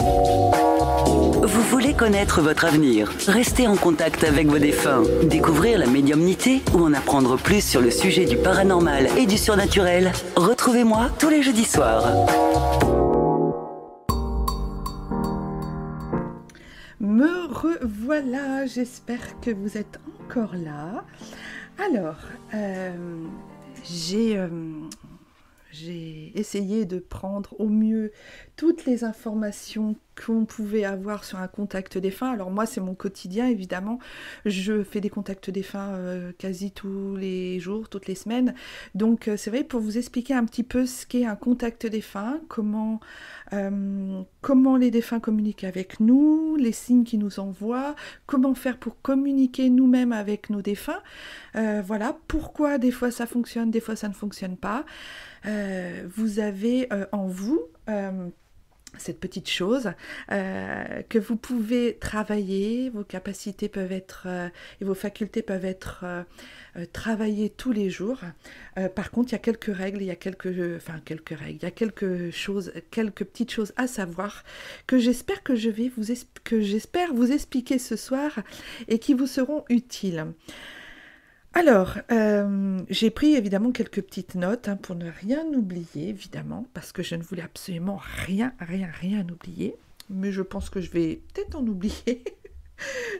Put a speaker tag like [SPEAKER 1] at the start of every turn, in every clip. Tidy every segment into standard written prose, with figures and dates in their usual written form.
[SPEAKER 1] Vous voulez connaître votre avenir, rester en contact avec vos défunts, découvrir la médiumnité ou en apprendre plus sur le sujet du paranormal et du surnaturel? Retrouvez-moi tous les jeudis soirs.
[SPEAKER 2] Me revoilà, j'espère que vous êtes encore là. Alors, j'ai essayé de prendre au mieux toutes les informations qu'on pouvait avoir sur un contact défunt. Alors moi, c'est mon quotidien, évidemment. Je fais des contacts défunts quasi tous les jours, toutes les semaines. Donc, c'est vrai, pour vous expliquer un petit peu ce qu'est un contact défunt, comment les défunts communiquent avec nous, les signes qu'ils nous envoient, comment faire pour communiquer nous-mêmes avec nos défunts. Voilà, pourquoi des fois ça fonctionne, des fois ça ne fonctionne pas. Vous avez en vous cette petite chose que vous pouvez travailler, vos capacités peuvent être et vos facultés peuvent être travaillées tous les jours. Par contre, il y a quelques règles, il y a quelques petites choses à savoir que j'espère vous expliquer ce soir et qui vous seront utiles. Alors, j'ai pris évidemment quelques petites notes pour ne rien oublier, évidemment, parce que je ne voulais absolument rien oublier, mais je pense que je vais peut-être en oublier.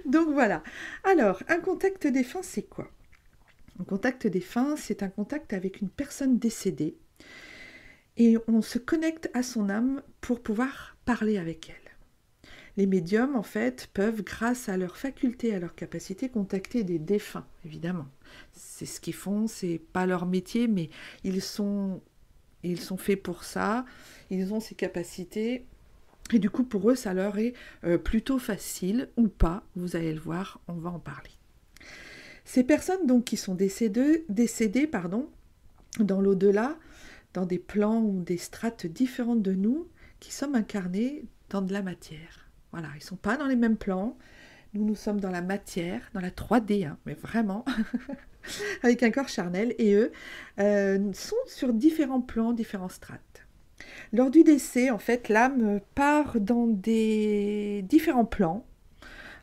[SPEAKER 2] Donc voilà. Alors, un contact défunt, c'est quoi? Un contact défunt, c'est un contact avec une personne décédée, et on se connecte à son âme pour pouvoir parler avec elle. Les médiums, en fait, peuvent, grâce à leur faculté, à leur capacité, contacter des défunts, évidemment. C'est ce qu'ils font, c'est pas leur métier, mais ils sont faits pour ça, ils ont ces capacités, et du coup, pour eux, ça leur est plutôt facile, ou pas, vous allez le voir, on va en parler. Ces personnes, donc, qui sont décédées, dans l'au-delà, dans des plans ou des strates différentes de nous, qui sommes incarnés dans de la matière. Voilà, ils ne sont pas dans les mêmes plans. Nous sommes dans la matière, dans la 3D, mais vraiment, avec un corps charnel. Et eux sont sur différents plans, différents strates. Lors du décès, en fait, l'âme part dans des différents plans,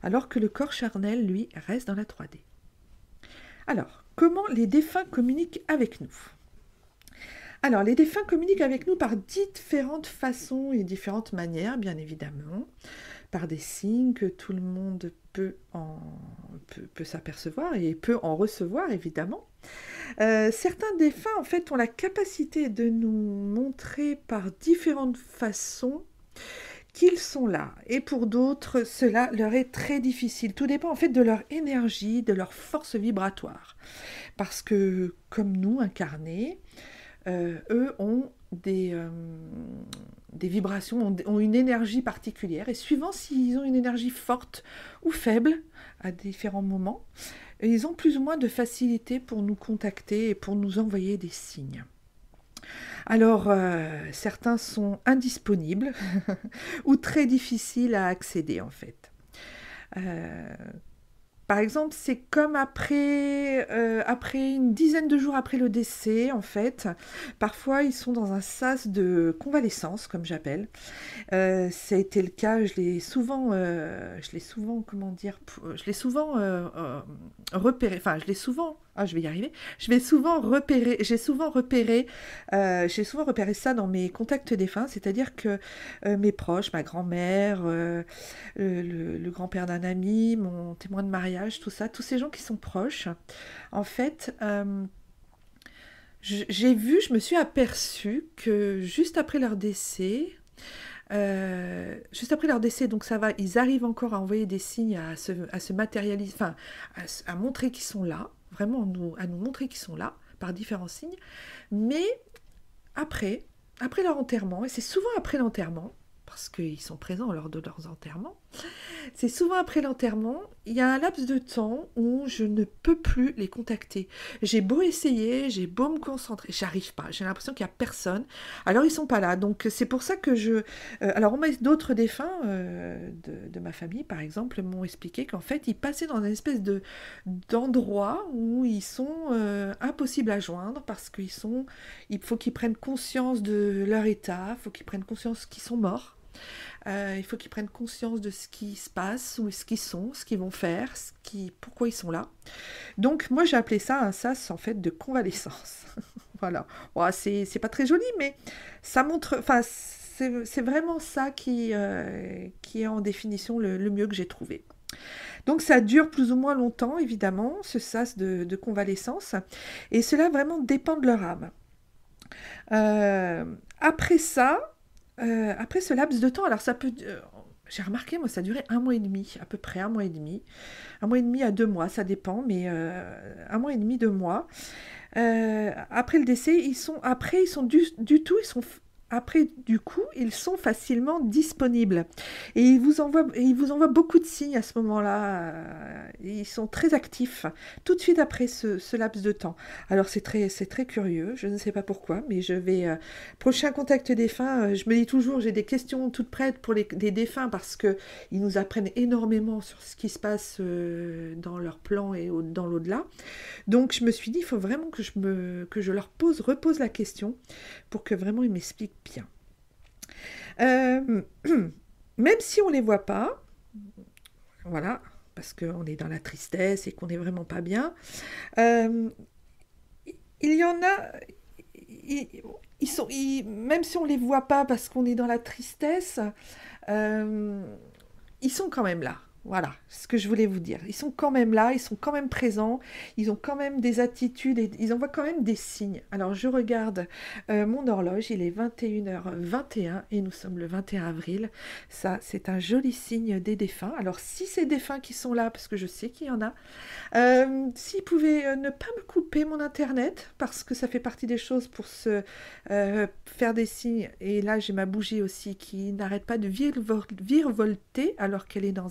[SPEAKER 2] alors que le corps charnel, lui, reste dans la 3D. Alors, comment les défunts communiquent avec nous ? Alors, les défunts communiquent avec nous par différentes façons et différentes manières, bien évidemment, par des signes que tout le monde peut s'apercevoir et peut en recevoir, évidemment. Certains défunts, en fait, ont la capacité de nous montrer par différentes façons qu'ils sont là. Et pour d'autres, cela leur est très difficile. Tout dépend, en fait, de leur énergie, de leur force vibratoire. Parce que, comme nous, incarnés, eux ont des vibrations, ont une énergie particulière, et suivant s'ils ont une énergie forte ou faible à différents moments, ils ont plus ou moins de facilité pour nous contacter et pour nous envoyer des signes. Alors, certains sont indisponibles ou très difficiles à accéder, en fait. Par exemple, c'est comme après une dizaine de jours après le décès, en fait. Parfois, ils sont dans un sas de convalescence, comme j'appelle. Ça a été le cas, je l'ai souvent repéré. Enfin, j'ai souvent repéré ça dans mes contacts défunts, c'est-à-dire que mes proches, ma grand-mère, le grand-père d'un ami, mon témoin de mariage, tout ça, tous ces gens qui sont proches, en fait, je me suis aperçue que juste après leur décès, donc ça va, ils arrivent encore à envoyer des signes, à se matérialiser, enfin, à montrer qu'ils sont là, vraiment à nous montrer qu'ils sont là, par différents signes, mais après leur enterrement, et c'est souvent après l'enterrement, parce qu'ils sont présents lors de leurs enterrements, c'est souvent après l'enterrement, il y a un laps de temps où je ne peux plus les contacter. J'ai beau essayer, j'ai beau me concentrer, j'arrive pas, j'ai l'impression qu'il n'y a personne. Alors ils sont pas là, donc c'est pour ça que alors d'autres défunts de ma famille, par exemple, m'ont expliqué qu'en fait, ils passaient dans une espèce d'endroit où ils sont impossibles à joindre parce il faut qu'ils prennent conscience de leur état, il faut qu'ils prennent conscience qu'ils sont morts. Il faut qu'ils prennent conscience de ce qui se passe, où ce qu'ils sont, ce qu'ils vont faire, pourquoi ils sont là. Donc moi j'ai appelé ça un sas en fait de convalescence. Voilà. Bon, c'est pas très joli, mais ça montre, enfin c'est vraiment ça qui est en définition le mieux que j'ai trouvé. Donc ça dure plus ou moins longtemps, évidemment, ce sas de convalescence, et cela vraiment dépend de leur âme. Après ça, après ce laps de temps, alors ça peut... j'ai remarqué, moi, ça a duré 1 mois et demi, à peu près 1 mois et demi. 1 mois et demi à 2 mois, ça dépend, mais 1 mois et demi, 2 mois. Après le décès, ils sont après, du coup, ils sont facilement disponibles. Et ils vous envoient beaucoup de signes à ce moment-là. Ils sont très actifs tout de suite après ce laps de temps. Alors, c'est très curieux. Je ne sais pas pourquoi, mais je vais... prochain contact défunt, je me dis toujours, j'ai des questions toutes prêtes pour les défunts parce qu'ils nous apprennent énormément sur ce qui se passe dans leur plan et dans l'au-delà. Donc, je me suis dit, il faut vraiment que je leur repose la question pour que vraiment ils m'expliquent bien. Même si on ne les voit pas, voilà, parce qu'on est dans la tristesse et qu'on n'est vraiment pas bien, il y en a, même si on ne les voit pas parce qu'on est dans la tristesse, ils sont quand même là. Voilà ce que je voulais vous dire. Ils sont quand même là, ils sont quand même présents, ils ont quand même des attitudes, et ils envoient quand même des signes. Alors je regarde mon horloge, il est 21h21 et nous sommes le 21 avril. Ça, c'est un joli signe des défunts. Alors si ces défunts qui sont là, parce que je sais qu'il y en a, s'ils pouvaient ne pas me couper mon internet, parce que ça fait partie des choses pour se faire des signes. Et là, j'ai ma bougie aussi qui n'arrête pas de virevolter alors qu'elle est dans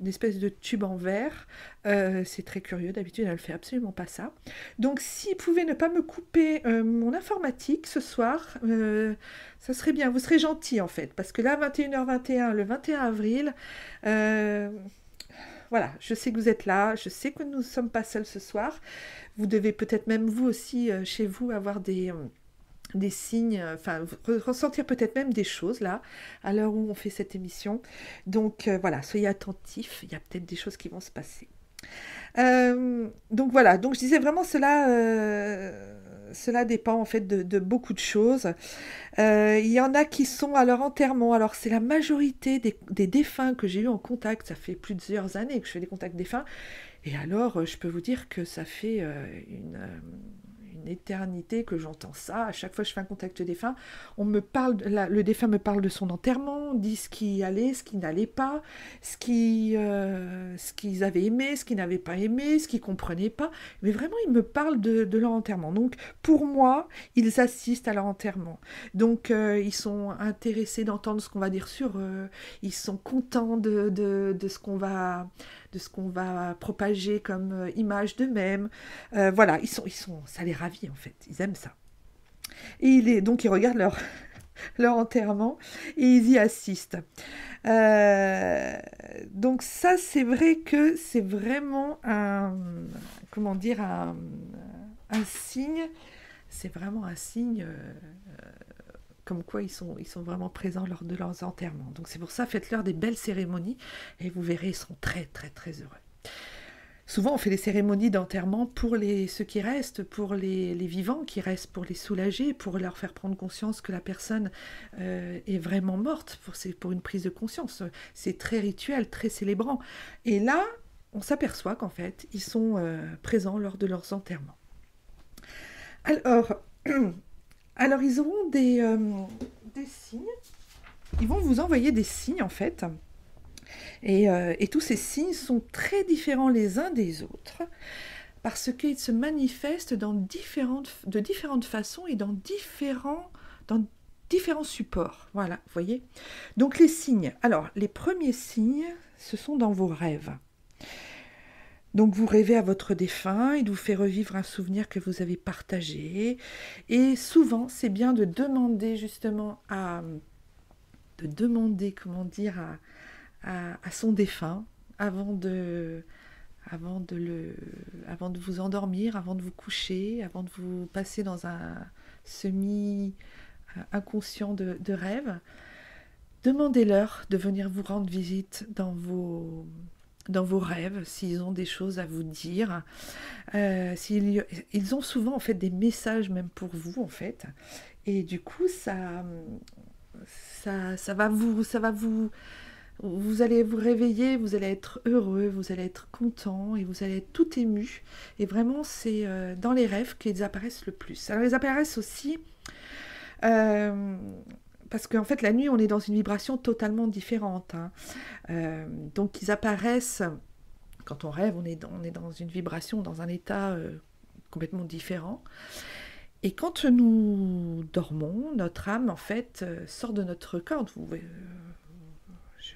[SPEAKER 2] une espèce de tube en verre. C'est très curieux, d'habitude elle ne fait absolument pas ça. Donc s'il pouvait ne pas me couper mon informatique ce soir, ça serait bien, vous serez gentil en fait, parce que là 21h21, le 21 avril, voilà, je sais que vous êtes là, je sais que nous ne sommes pas seuls ce soir, vous devez peut-être même vous aussi chez vous avoir des signes, enfin ressentir peut-être même des choses là, à l'heure où on fait cette émission. Donc voilà, soyez attentifs, il y a peut-être des choses qui vont se passer. Donc voilà, donc je disais vraiment cela dépend en fait de beaucoup de choses. Il y en a qui sont à leur enterrement, alors c'est la majorité des défunts que j'ai eu en contact, ça fait plusieurs années que je fais des contacts défunts, et alors je peux vous dire que ça fait une éternité que j'entends ça. À chaque fois que je fais un contact défunt, le défunt me parle de son enterrement, dit ce qui allait, ce qui n'allait pas, ce qu'ils avaient aimé, ce qu'ils n'avaient pas aimé, ce qu'ils comprenaient pas. Mais vraiment, ils me parlent de leur enterrement. Donc, pour moi, ils assistent à leur enterrement. Donc, ils sont intéressés d'entendre ce qu'on va dire sur eux. Ils sont contents de ce qu'on va propager comme image d'eux-mêmes. Voilà, ils sont, ça les ravit en fait, ils aiment ça. Et donc ils regardent leur enterrement et ils y assistent. Donc ça, c'est vrai que c'est vraiment un signe. C'est vraiment un signe comme quoi ils sont vraiment présents lors de leurs enterrements. Donc c'est pour ça, faites-leur des belles cérémonies et vous verrez, ils seront très très très heureux. Souvent, on fait des cérémonies d'enterrement pour ceux qui restent, pour les vivants qui restent, pour les soulager, pour leur faire prendre conscience que la personne est vraiment morte, pour une prise de conscience. C'est très rituel, très célébrant. Et là, on s'aperçoit qu'en fait, ils sont présents lors de leurs enterrements. Alors ils auront des signes. Ils vont vous envoyer des signes, en fait. Et tous ces signes sont très différents les uns des autres parce qu'ils se manifestent de différentes façons et dans différents supports. Voilà, vous voyez. Donc les signes. Alors, les premiers signes, ce sont dans vos rêves. Donc vous rêvez à votre défunt, il vous fait revivre un souvenir que vous avez partagé. Et souvent, c'est bien de demander justement à son défunt avant de vous endormir, avant de vous coucher, avant de vous passer dans un semi-inconscient de rêve, Demandez-leur de venir vous rendre visite dans vos rêves, s'ils ont des choses à vous dire. Ils ont souvent en fait des messages même pour vous en fait. Et du coup, vous allez vous réveiller, vous allez être heureux, vous allez être content et vous allez être tout ému. Et vraiment, c'est dans les rêves qu'ils apparaissent le plus. Alors, ils apparaissent aussi parce qu'en fait, la nuit, on est dans une vibration totalement différente. Hein. Donc, ils apparaissent, quand on rêve, on est dans une vibration, dans un état complètement différent. Et quand nous dormons, notre âme, en fait, sort de notre corps.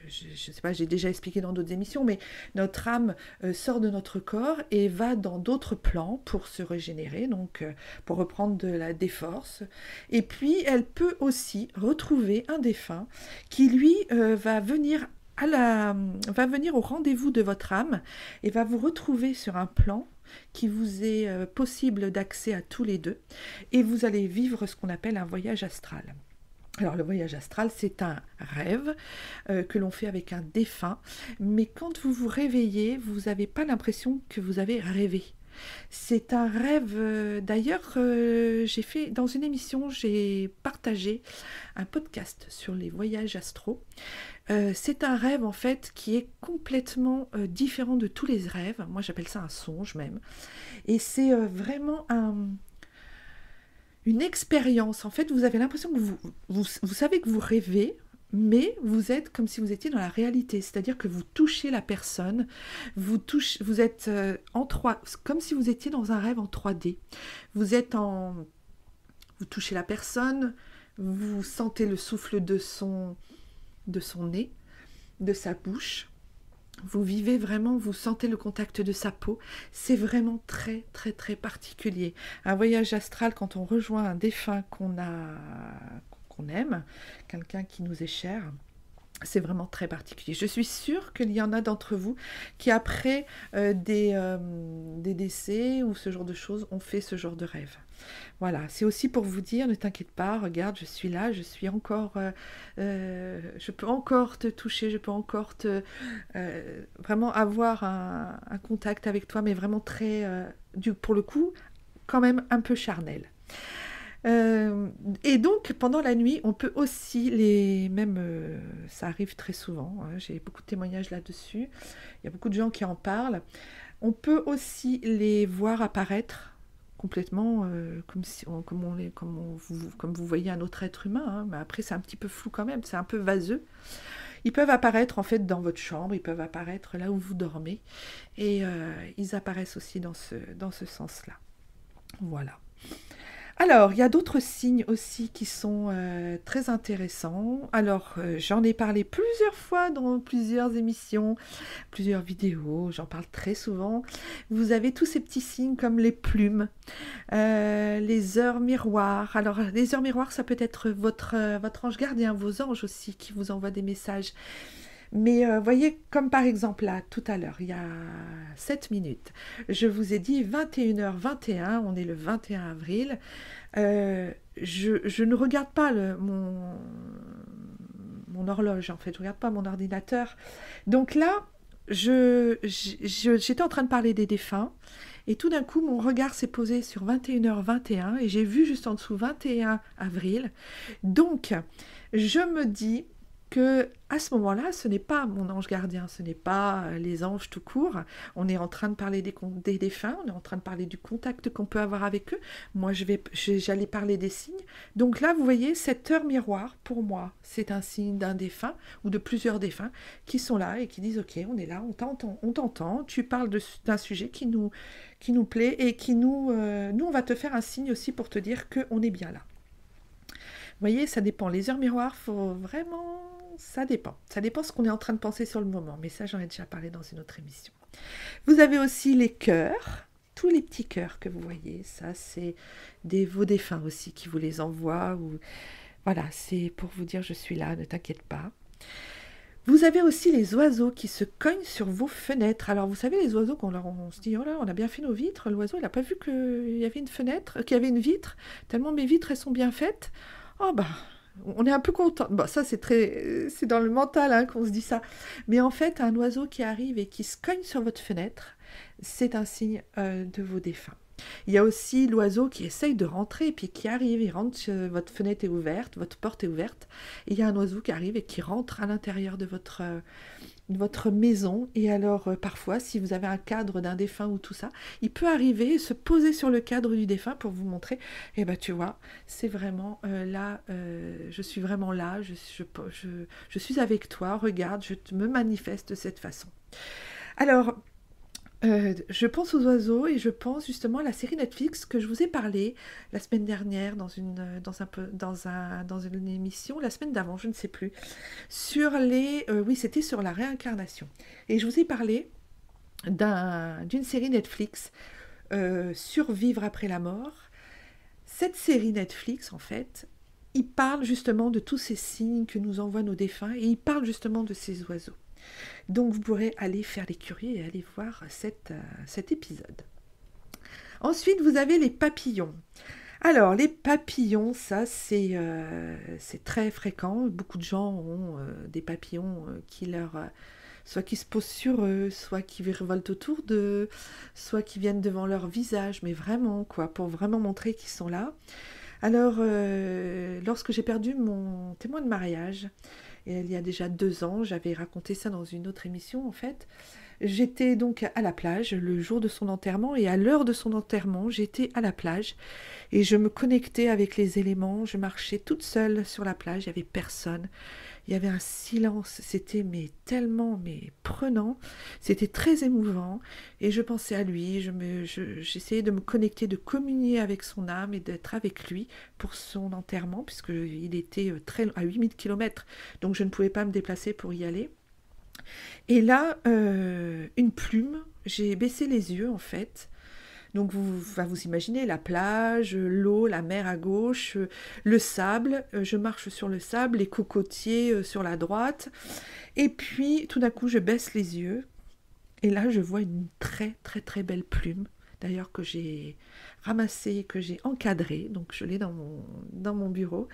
[SPEAKER 2] Je ne sais pas, j'ai déjà expliqué dans d'autres émissions, mais notre âme sort de notre corps et va dans d'autres plans pour se régénérer, donc pour reprendre des forces. Et puis, elle peut aussi retrouver un défunt qui, lui, va venir au rendez-vous de votre âme et va vous retrouver sur un plan qui vous est possible d'accès à tous les deux. Et vous allez vivre ce qu'on appelle un voyage astral. Alors le voyage astral, c'est un rêve que l'on fait avec un défunt, mais quand vous vous réveillez, vous n'avez pas l'impression que vous avez rêvé. C'est un rêve, d'ailleurs, dans une émission, j'ai partagé un podcast sur les voyages astraux. C'est un rêve en fait qui est complètement différent de tous les rêves, moi j'appelle ça un songe même, et c'est vraiment une expérience. En fait, vous avez l'impression que vous savez que vous rêvez, mais vous êtes comme si vous étiez dans la réalité, c'est-à-dire que vous touchez la personne, vous êtes comme si vous étiez dans un rêve en 3D. Vous touchez la personne, vous sentez le souffle de son nez, de sa bouche. Vous vivez vraiment, vous sentez le contact de sa peau. C'est vraiment très, très, très particulier. Un voyage astral, quand on rejoint un défunt qu'on aime, quelqu'un qui nous est cher, c'est vraiment très particulier. Je suis sûre qu'il y en a d'entre vous qui, après des décès ou ce genre de choses, ont fait ce genre de rêve. Voilà, c'est aussi pour vous dire, ne t'inquiète pas, regarde, je suis là, je peux encore te toucher, je peux encore vraiment avoir un contact avec toi, mais vraiment très, pour le coup, quand même un peu charnel. Et donc pendant la nuit on peut aussi ça arrive très souvent, hein, j'ai beaucoup de témoignages là-dessus, il y a beaucoup de gens qui en parlent, on peut aussi les voir apparaître complètement comme vous voyez un autre être humain, hein, mais après c'est un petit peu flou quand même, c'est un peu vaseux. Ils peuvent apparaître en fait dans votre chambre, ils peuvent apparaître là où vous dormez, et ils apparaissent aussi dans ce sens-là. Voilà. Alors, il y a d'autres signes aussi qui sont très intéressants. Alors, j'en ai parlé plusieurs fois dans plusieurs émissions, plusieurs vidéos, j'en parle très souvent. Vous avez tous ces petits signes comme les plumes, les heures miroirs. Alors, les heures miroirs, ça peut être votre ange gardien, vos anges aussi qui vous envoient des messages. Mais voyez, comme par exemple là, tout à l'heure, il y a 7 minutes, je vous ai dit 21h21, on est le 21 avril, je ne regarde pas mon horloge en fait, je ne regarde pas mon ordinateur. Donc là, j'étais en train de parler des défunts, et tout d'un coup, mon regard s'est posé sur 21h21, et j'ai vu juste en dessous 21 avril. Donc, je me dis que à ce moment-là, ce n'est pas mon ange gardien, ce n'est pas les anges tout court. On est en train de parler des défunts, on est en train de parler du contact qu'on peut avoir avec eux. Moi, j'allais parler des signes. Donc là, vous voyez, cette heure miroir, pour moi, c'est un signe d'un défunt ou de plusieurs défunts qui sont là et qui disent « Ok, on est là, on t'entend, tu parles d'un sujet qui nous plaît et nous, on va te faire un signe aussi pour te dire qu'on est bien là. » Vous voyez, ça dépend. Les heures miroirs, faut vraiment... Ça dépend. Ça dépend ce qu'on est en train de penser sur le moment. Mais ça, j'en ai déjà parlé dans une autre émission. Vous avez aussi les cœurs. Tous les petits cœurs que vous voyez. Ça, c'est vos défunts aussi qui vous les envoient. Voilà, c'est pour vous dire, je suis là, ne t'inquiète pas. Vous avez aussi les oiseaux qui se cognent sur vos fenêtres. Alors, vous savez, les oiseaux, on se dit, oh là, on a bien fait nos vitres. L'oiseau, il n'a pas vu qu'il y avait une fenêtre, qu'il y avait une vitre. Tellement mes vitres, elles sont bien faites. Oh bah, on est un peu content. Bon, ça, c'est dans le mental hein, qu'on se dit ça. Mais en fait, un oiseau qui arrive et qui se cogne sur votre fenêtre, c'est un signe de vos défunts. Il y a aussi l'oiseau qui essaye de rentrer et puis qui arrive, il rentre, votre fenêtre est ouverte, votre porte est ouverte, et il y a un oiseau qui arrive et qui rentre à l'intérieur de votre maison. Et alors, parfois, si vous avez un cadre d'un défunt ou tout ça, il peut arriver et se poser sur le cadre du défunt pour vous montrer, eh ben tu vois, c'est vraiment là, je suis vraiment là, je suis avec toi, regarde, me manifeste de cette façon. Alors, je pense aux oiseaux et je pense justement à la série Netflix que je vous ai parlé la semaine dernière dans une émission, la semaine d'avant, je ne sais plus, sur oui, c'était sur la réincarnation. Et je vous ai parlé d'une série Netflix, Survivre après la mort. Cette série Netflix, en fait, il parle justement de tous ces signes que nous envoient nos défunts et il parle justement de ces oiseaux. Donc vous pourrez aller faire les curieux et aller voir cet épisode. Ensuite, vous avez les papillons. Alors, les papillons, ça c'est très fréquent. Beaucoup de gens ont des papillons soit qui se posent sur eux, soit qui revoltent autour d'eux, soit qui viennent devant leur visage, mais vraiment, quoi, pour vraiment montrer qu'ils sont là. Alors, lorsque j'ai perdu mon témoin de mariage, et il y a déjà 2 ans, j'avais raconté ça dans une autre émission en fait. J'étais donc à la plage le jour de son enterrement et à l'heure de son enterrement, j'étais à la plage et je me connectais avec les éléments. Je marchais toute seule sur la plage, il n'y avait personne. Il y avait un silence, c'était tellement prenant, c'était très émouvant et je pensais à lui, j'essayais de me connecter, de communier avec son âme et d'être avec lui pour son enterrement puisqu'il était à 8000 km, donc je ne pouvais pas me déplacer pour y aller. Et là, une plume, j'ai baissé les yeux en fait. Donc vous imaginez la plage, l'eau, la mer à gauche, le sable, je marche sur le sable, les cocotiers sur la droite, et puis tout d'un coup je baisse les yeux, et là je vois une très très très belle plume, d'ailleurs que j'ai ramassée, que j'ai encadrée, donc je l'ai dans mon bureau,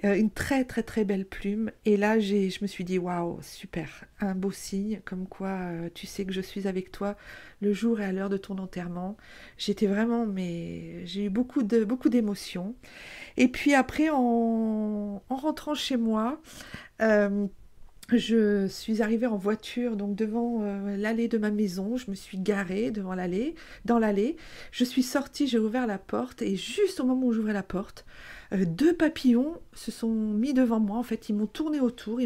[SPEAKER 2] une très très très belle plume, et là je me suis dit waouh, super, un beau signe, comme quoi tu sais que je suis avec toi le jour et à l'heure de ton enterrement. J'étais vraiment, j'ai eu beaucoup d'émotions. Et puis après, en rentrant chez moi, je suis arrivée en voiture donc devant l'allée de ma maison, je me suis garée dans l'allée, je suis sortie, j'ai ouvert la porte et juste au moment où j'ouvrais la porte, 2 papillons se sont mis devant moi, en fait ils m'ont tourné autour,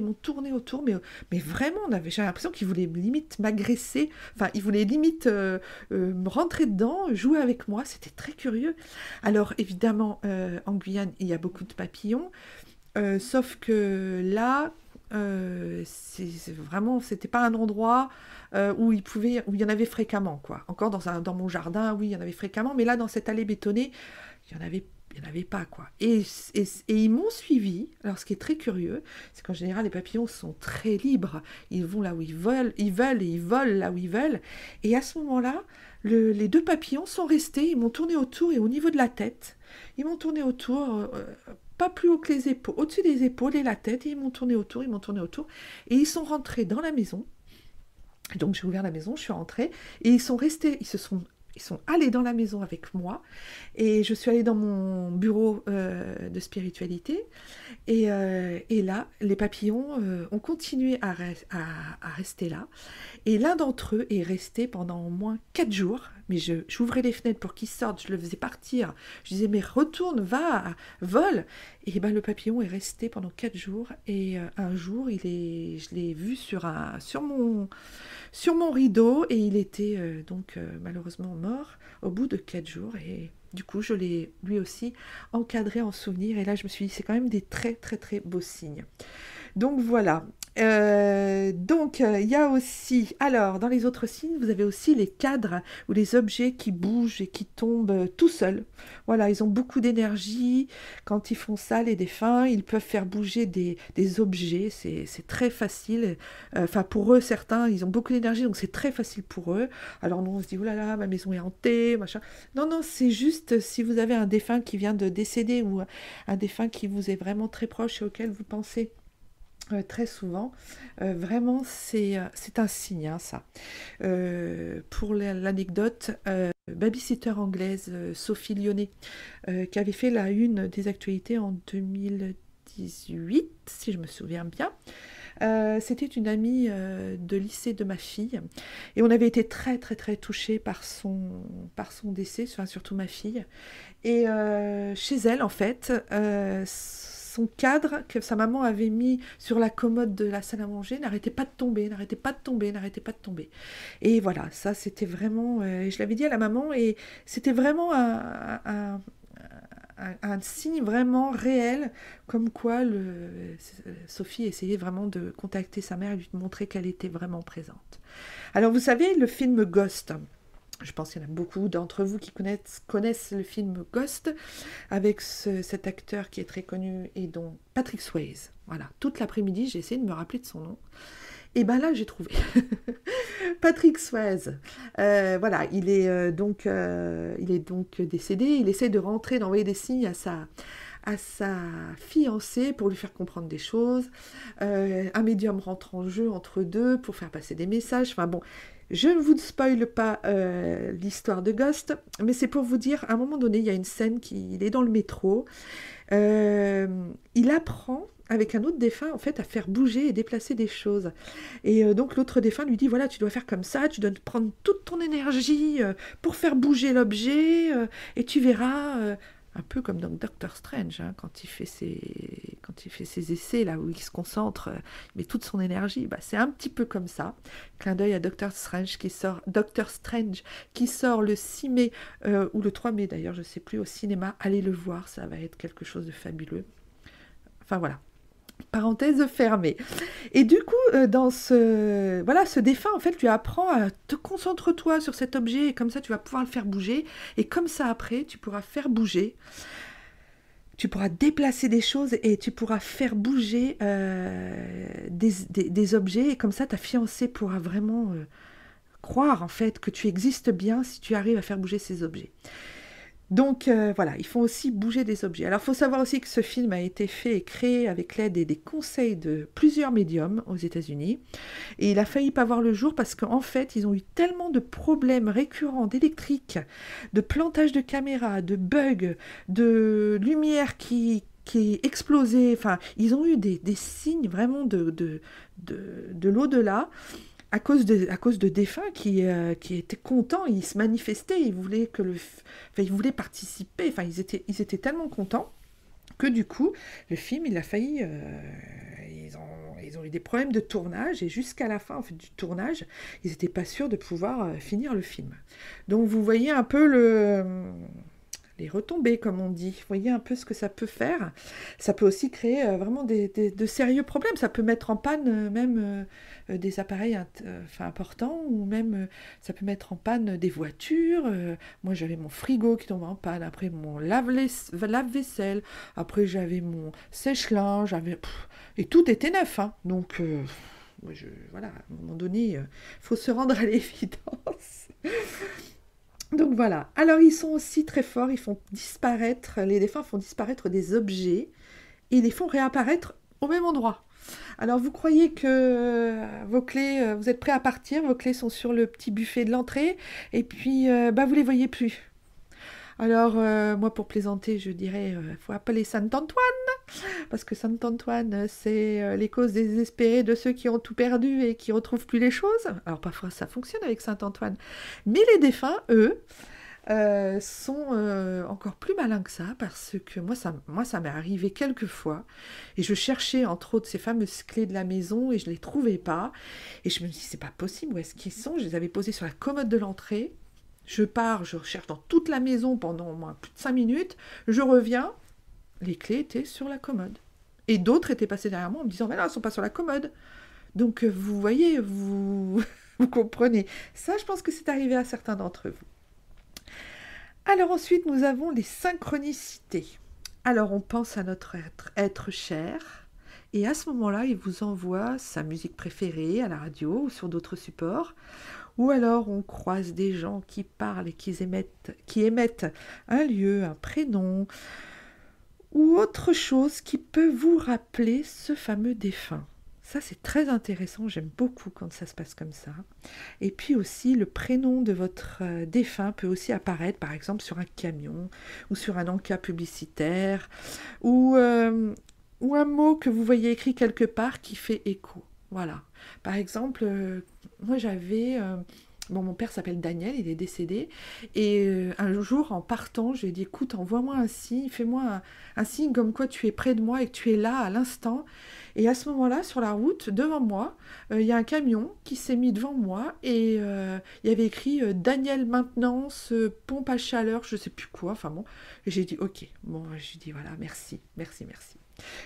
[SPEAKER 2] mais vraiment j'avais l'impression qu'ils voulaient limite m'agresser, enfin ils voulaient limite me rentrer dedans, jouer avec moi, c'était très curieux. Alors évidemment en Guyane il y a beaucoup de papillons, sauf que là c'était pas un endroit où il y en avait fréquemment, quoi. Encore dans mon jardin, oui, il y en avait fréquemment, mais là, dans cette allée bétonnée, il y en avait pas, quoi. Et ils m'ont suivi. Alors, ce qui est très curieux, c'est qu'en général, les papillons sont très libres. Ils vont là où ils veulent, et ils volent là où ils veulent. Et à ce moment-là, les 2 papillons sont restés, ils m'ont tourné autour, et au niveau de la tête, ils m'ont tourné autour, pas plus haut que les épaules, au-dessus des épaules et la tête, et ils m'ont tourné autour, et ils sont rentrés dans la maison. Donc j'ai ouvert la maison, je suis rentrée, et ils sont restés, ils sont allés dans la maison avec moi, et je suis allée dans mon bureau de spiritualité, et là, les papillons ont continué à rester là, et l'un d'entre eux est resté pendant au moins 4 jours, mais j'ouvrais les fenêtres pour qu'il sorte, je le faisais partir, je disais mais retourne, va, vole, et ben le papillon est resté pendant 4 jours, et un jour je l'ai vu sur mon rideau, et il était malheureusement mort au bout de 4 jours, et du coup je l'ai lui aussi encadré en souvenir, et là je me suis dit c'est quand même des très très très beaux signes. Donc voilà. Il y a aussi, alors, dans les autres signes, vous avez aussi les cadres ou les objets qui bougent et qui tombent tout seuls. Voilà, ils ont beaucoup d'énergie. Quand ils font ça, les défunts, ils peuvent faire bouger des objets. C'est très facile. Enfin, pour eux, certains, ils ont beaucoup d'énergie, donc c'est très facile pour eux. Alors, nous, on se dit, oh là là, ma maison est hantée, machin. Non, non, c'est juste si vous avez un défunt qui vient de décéder ou un défunt qui vous est vraiment très proche et auquel vous pensez très souvent, vraiment c'est un signe, hein, ça. Pour l'anecdote, babysitter anglaise Sophie Lyonnais, qui avait fait la une des actualités en 2018, si je me souviens bien. C'était une amie de lycée de ma fille et on avait été très très très touchés par son décès, enfin, surtout ma fille. Et chez elle, en fait, son cadre que sa maman avait mis sur la commode de la salle à manger n'arrêtait pas de tomber, n'arrêtait pas de tomber, n'arrêtait pas de tomber. Et voilà, ça c'était vraiment, je l'avais dit à la maman, et c'était vraiment un signe vraiment réel, comme quoi Sophie essayait vraiment de contacter sa mère et de lui montrer qu'elle était vraiment présente. Alors vous savez, le film Ghost, je pense qu'il y en a beaucoup d'entre vous qui connaissent le film Ghost, avec cet acteur qui est très connu, et dont Patrick Swayze. Voilà, toute l'après-midi, j'ai essayé de me rappeler de son nom. Et ben là, j'ai trouvé. Patrick Swayze. Voilà, il est donc décédé. Il essaie de rentrer, d'envoyer des signes à sa fiancée pour lui faire comprendre des choses. Un médium rentre en jeu entre deux pour faire passer des messages. Enfin bon, je ne vous spoile pas l'histoire de Ghost, mais c'est pour vous dire, à un moment donné, il y a une scène il est dans le métro. Il apprend avec un autre défunt, en fait, à faire bouger et déplacer des choses. Et donc, l'autre défunt lui dit, voilà, tu dois faire comme ça, tu dois prendre toute ton énergie pour faire bouger l'objet, et tu verras, un peu comme dans Doctor Strange, hein, quand il fait ses essais, là où il se concentre, il met toute son énergie, bah, c'est un petit peu comme ça. Clin d'œil à Doctor Strange qui sort le 6 mai, ou le 3 mai d'ailleurs, je ne sais plus, au cinéma. Allez le voir, ça va être quelque chose de fabuleux. Enfin voilà. Parenthèse fermée. Et du coup, dans ce défunt, en fait, tu apprends à te concentre-toi sur cet objet, et comme ça, tu vas pouvoir le faire bouger. Et comme ça, après, tu pourras faire bouger. Tu pourras déplacer des choses et tu pourras faire bouger des objets. Et comme ça, ta fiancée pourra vraiment croire, en fait, que tu existes bien si tu arrives à faire bouger ces objets. Donc voilà, ils font aussi bouger des objets. Alors il faut savoir aussi que ce film a été fait et créé avec l'aide et des conseils de plusieurs médiums aux États-Unis. Et il a failli pas voir le jour parce qu'en fait, ils ont eu tellement de problèmes récurrents d'électrique, de plantage de caméras, de bugs, de lumière qui explosait. Enfin, ils ont eu des signes vraiment de l'au-delà. À cause de défunts qui étaient contents, ils se manifestaient, ils voulaient ils voulaient participer, enfin ils étaient tellement contents que du coup le film il a failli, ils ont eu des problèmes de tournage et jusqu'à la fin en fait du tournage, ils n'étaient pas sûrs de pouvoir finir le film. Donc vous voyez un peu les retombées, comme on dit. Vous voyez un peu ce que ça peut faire. Ça peut aussi créer vraiment de sérieux problèmes. Ça peut mettre en panne même des appareils importants, ou même ça peut mettre en panne des voitures. Moi, j'avais mon frigo qui tombait en panne, après mon lave-vaisselle, après j'avais mon sèche-linge, et tout était neuf. Hein. Donc, voilà, à un moment donné, il faut se rendre à l'évidence. Donc voilà. Alors ils sont aussi très forts, les défunts font disparaître des objets et les font réapparaître au même endroit. Alors vous croyez que vos clés, vous êtes prêts à partir, vos clés sont sur le petit buffet de l'entrée et puis vous les voyez plus. Alors moi pour plaisanter je dirais faut appeler Saint-Antoine parce que Saint-Antoine c'est les causes désespérées de ceux qui ont tout perdu et qui retrouvent plus les choses. Alors parfois ça fonctionne avec Saint-Antoine, mais les défunts eux sont encore plus malins que ça, parce que moi ça m'est arrivé quelques fois et je cherchais entre autres ces fameuses clés de la maison et je les trouvais pas et je me dis c'est pas possible, où est-ce qu'ils sont? Je les avais posées sur la commode de l'entrée. Je pars, je recherche dans toute la maison pendant au moins plus de 5 minutes. Je reviens, les clés étaient sur la commode. Et d'autres étaient passés derrière moi en me disant « Mais non, elles ne sont pas sur la commode !» Donc, vous voyez, vous, vous comprenez. Ça, je pense que c'est arrivé à certains d'entre vous. Alors ensuite, nous avons les synchronicités. Alors, on pense à notre être cher, et à ce moment-là, il vous envoie sa musique préférée à la radio ou sur d'autres supports. Ou alors, on croise des gens qui parlent et qui émettent un lieu, un prénom, ou autre chose qui peut vous rappeler ce fameux défunt. Ça, c'est très intéressant, j'aime beaucoup quand ça se passe comme ça. Et puis aussi, le prénom de votre défunt peut aussi apparaître, par exemple, sur un camion, ou sur un encas publicitaire, ou un mot que vous voyez écrit quelque part qui fait écho. Voilà. Par exemple, moi j'avais... Bon, mon père s'appelle Daniel, il est décédé. Et un jour, en partant, je lui ai dit, écoute, envoie-moi un signe, fais-moi un signe comme quoi tu es près de moi et que tu es là à l'instant. Et à ce moment-là, sur la route, devant moi, il y a un camion qui s'est mis devant moi et il y avait écrit Daniel Maintenance, pompe à chaleur, je ne sais plus quoi. Enfin bon, et j'ai dit, ok. Bon, j'ai dit, voilà, merci, merci, merci.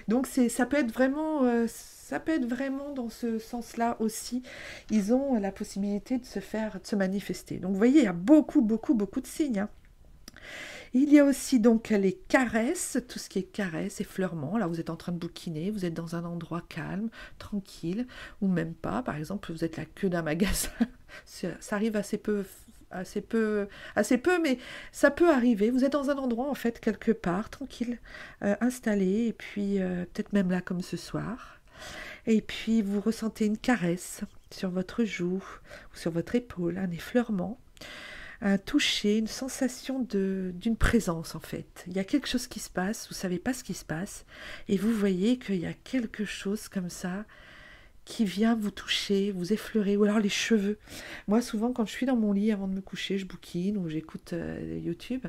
[SPEAKER 2] Donc ça peut être vraiment dans ce sens-là aussi. Ils ont la possibilité de se manifester. Donc vous voyez, il y a beaucoup, beaucoup, beaucoup de signes. Hein. Il y a aussi donc les caresses, tout ce qui est caresses, effleurements. Là, vous êtes en train de bouquiner, vous êtes dans un endroit calme, tranquille, ou même pas. Par exemple, vous êtes la queue d'un magasin. Ça arrive assez peu, mais ça peut arriver. Vous êtes dans un endroit, en fait, quelque part, tranquille, installé, et puis peut-être même là comme ce soir. Et puis, vous ressentez une caresse sur votre joue ou sur votre épaule, un effleurement, un toucher, une sensation d'une présence, en fait. Il y a quelque chose qui se passe, vous ne savez pas ce qui se passe, et vous voyez qu'il y a quelque chose comme ça qui vient vous toucher, vous effleurer, ou alors les cheveux. Moi, souvent, quand je suis dans mon lit avant de me coucher, je bouquine ou j'écoute YouTube,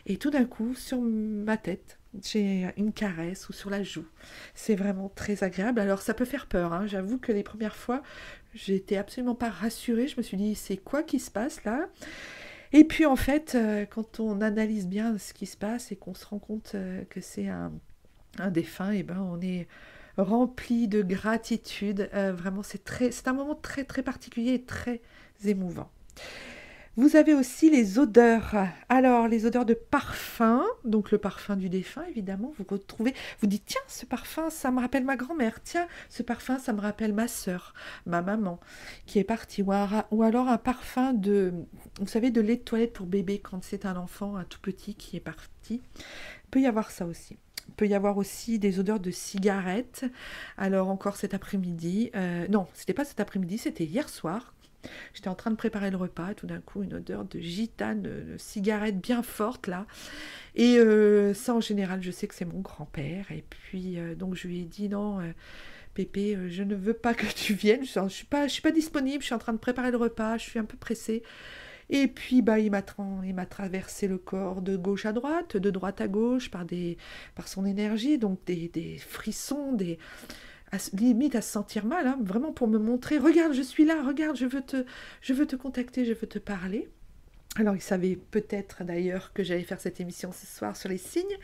[SPEAKER 2] et tout d'un coup, sur ma tête, j'ai une caresse ou sur la joue. C'est vraiment très agréable. Alors, ça peut faire peur, hein. J'avoue que les premières fois, j'étais absolument pas rassurée. Je me suis dit, c'est quoi qui se passe là ? Et puis, en fait, quand on analyse bien ce qui se passe et qu'on se rend compte que c'est un défunt, et ben, on est rempli de gratitude. Vraiment, c'est un moment très, très particulier et très émouvant. Vous avez aussi les odeurs. Alors, les odeurs de parfum, donc le parfum du défunt, évidemment, vous retrouvez, vous dites, tiens, ce parfum, ça me rappelle ma grand-mère, tiens, ce parfum, ça me rappelle ma sœur, ma maman, qui est partie, ou alors un parfum vous savez, de lait de toilette pour bébé, quand c'est un enfant, un tout petit qui est parti. Il peut y avoir ça aussi. Il peut y avoir aussi des odeurs de cigarettes. Alors encore cet après-midi, non, c'était pas cet après-midi, c'était hier soir. J'étais en train de préparer le repas, et tout d'un coup, une odeur de gitane, de cigarette bien forte, là. Et ça, en général, je sais que c'est mon grand-père. Et puis, donc, je lui ai dit, non, Pépé, je ne veux pas que tu viennes. Je suis pas disponible, je suis en train de préparer le repas, je suis un peu pressée. Et puis, il m'a traversé le corps de gauche à droite, de droite à gauche, par son énergie, donc des frissons, limite à se sentir mal, hein, vraiment pour me montrer, regarde, je suis là, regarde, je veux te contacter, je veux te parler. Alors, il savait peut-être d'ailleurs que j'allais faire cette émission ce soir sur les signes.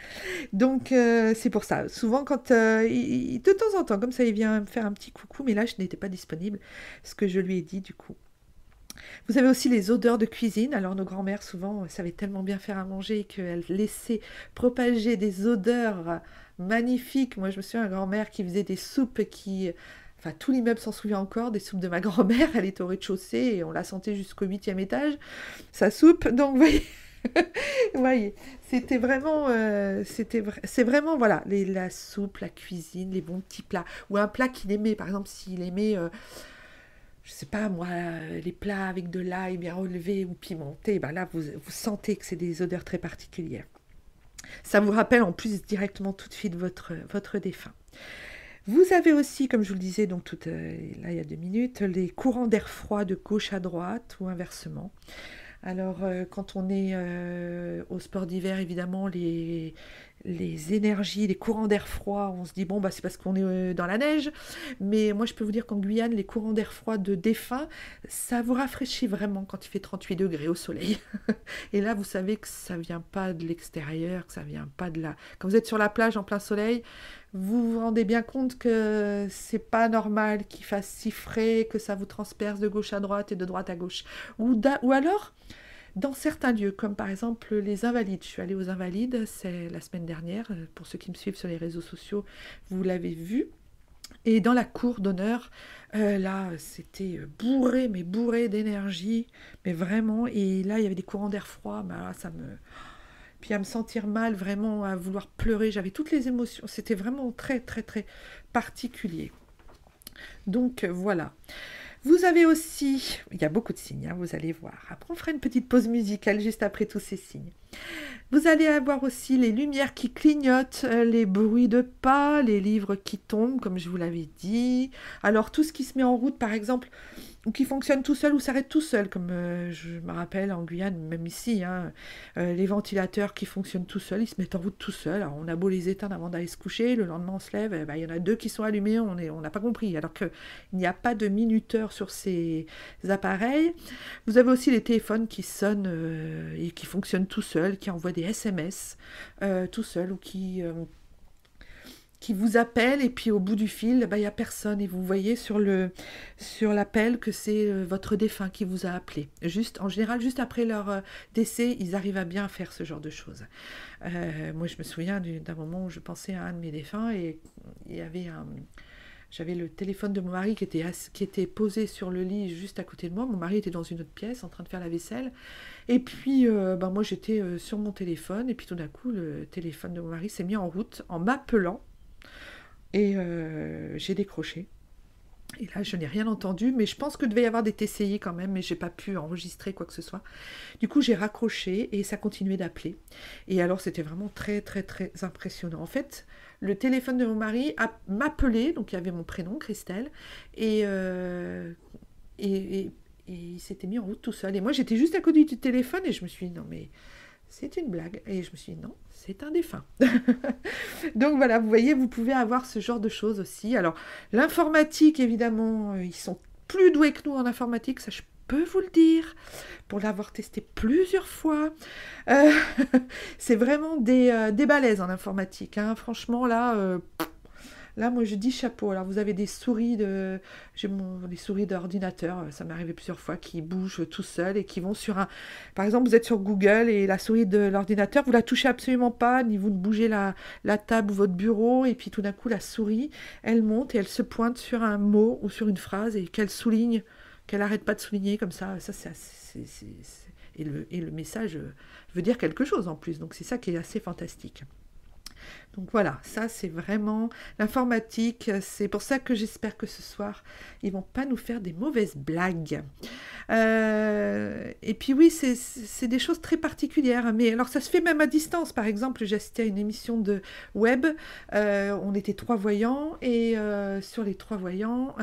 [SPEAKER 2] Donc, c'est pour ça. Souvent, de temps en temps, comme ça, il vient me faire un petit coucou, mais là, je n'étais pas disponible, ce que je lui ai dit du coup. Vous avez aussi les odeurs de cuisine. Alors, nos grands-mères, souvent, savaient tellement bien faire à manger qu'elles laissaient propager des odeurs magnifiques. Moi, je me souviens d'une grand-mère qui faisait des soupes Enfin, tout l'immeuble s'en souvient encore, des soupes de ma grand-mère. Elle était au rez-de-chaussée et on la sentait jusqu'au 8e étage, sa soupe. Donc, vous voyez, c'était vraiment... c'est vraiment, voilà, la soupe, la cuisine, les bons petits plats. Ou un plat qu'il aimait, par exemple, s'il aimait... je sais pas moi, les plats avec de l'ail bien relevé ou pimenté, là vous sentez que c'est des odeurs très particulières. Ça vous rappelle en plus directement tout de suite votre défunt. Vous avez aussi, comme je vous le disais, donc là il y a 2 minutes, les courants d'air froid de gauche à droite ou inversement. Alors, quand on est au sport d'hiver, évidemment, les les énergies, les courants d'air froid, on se dit, bon, bah, c'est parce qu'on est dans la neige. Mais moi, je peux vous dire qu'en Guyane, les courants d'air froid de défunts, ça vous rafraîchit vraiment quand il fait 38 degrés au soleil. Et là, vous savez que ça vient pas de l'extérieur, que ça vient pas de là. Quand vous êtes sur la plage en plein soleil, vous vous rendez bien compte que c'est pas normal qu'il fasse si frais, que ça vous transperce de gauche à droite et de droite à gauche. Ou alors, dans certains lieux, comme par exemple les Invalides. Je suis allée aux Invalides, c'est la semaine dernière. Pour ceux qui me suivent sur les réseaux sociaux, vous l'avez vu. Et dans la cour d'honneur, là, c'était bourré, mais bourré d'énergie, mais vraiment. Et là, il y avait des courants d'air froid, mais là, ça me... Puis à me sentir mal, vraiment, à vouloir pleurer. J'avais toutes les émotions. C'était vraiment très, très, très particulier. Donc, voilà. Vous avez aussi, il y a beaucoup de signes, hein, vous allez voir. Après, on fera une petite pause musicale juste après tous ces signes. Vous allez avoir aussi les lumières qui clignotent, les bruits de pas, les livres qui tombent, comme je vous l'avais dit. Alors, tout ce qui se met en route, par exemple, ou qui fonctionne tout seul ou s'arrête tout seul, comme je me rappelle en Guyane, même ici, hein, les ventilateurs qui fonctionnent tout seuls, ils se mettent en route tout seuls. Alors, on a beau les éteindre avant d'aller se coucher, le lendemain on se lève, il y en a 2 qui sont allumés, on n'a pas compris, alors qu'il n'y a pas de minuteur sur ces appareils. Vous avez aussi les téléphones qui sonnent et qui fonctionnent tout seuls, qui envoient des SMS tout seuls ou qui vous appelle et puis au bout du fil, il n'y a personne et vous voyez sur l'appel que c'est votre défunt qui vous a appelé. En général, juste après leur décès, ils arrivent à bien faire ce genre de choses. Moi, je me souviens d'un moment où je pensais à un de mes défunts et il y avait j'avais le téléphone de mon mari qui était posé sur le lit juste à côté de moi. Mon mari était dans une autre pièce en train de faire la vaisselle. Et puis, moi, j'étais sur mon téléphone. Et puis, tout d'un coup, le téléphone de mon mari s'est mis en route en m'appelant. Et j'ai décroché. Et là, je n'ai rien entendu, mais je pense que devait y avoir des TCI quand même, mais j'ai pas pu enregistrer quoi que ce soit. Du coup, j'ai raccroché et ça continuait d'appeler. Et alors, c'était vraiment très, très, très impressionnant. En fait, le téléphone de mon mari m'appelait, donc il y avait mon prénom, Christelle, et il s'était mis en route tout seul. Et moi, j'étais juste à côté du téléphone et je me suis dit, non mais... c'est une blague. Et je me suis dit, non, c'est un défunt. Donc voilà, vous voyez, vous pouvez avoir ce genre de choses aussi. Alors, l'informatique, évidemment, ils sont plus doués que nous en informatique, ça je peux vous le dire, pour l'avoir testé plusieurs fois. C'est vraiment des balaises en informatique, hein. Franchement, là... Là, moi, je dis chapeau. Alors, vous avez des souris des souris d'ordinateur, ça m'est arrivé plusieurs fois, qui bougent tout seuls et qui vont sur un... Par exemple, vous êtes sur Google et la souris de l'ordinateur, vous la touchez absolument pas, ni vous ne bougez la table ou votre bureau, et puis tout d'un coup, la souris, elle monte et elle se pointe sur un mot ou sur une phrase et qu'elle souligne, qu'elle n'arrête pas de souligner comme ça. Et le message veut dire quelque chose en plus. Donc, c'est ça qui est assez fantastique. Donc voilà, ça c'est vraiment l'informatique, c'est pour ça que j'espère que ce soir, ils vont pas nous faire des mauvaises blagues. Et puis oui, c'est des choses très particulières, mais alors ça se fait même à distance. Par exemple, j'ai assisté à une émission de web, on était 3 voyants, et sur les 3 voyants,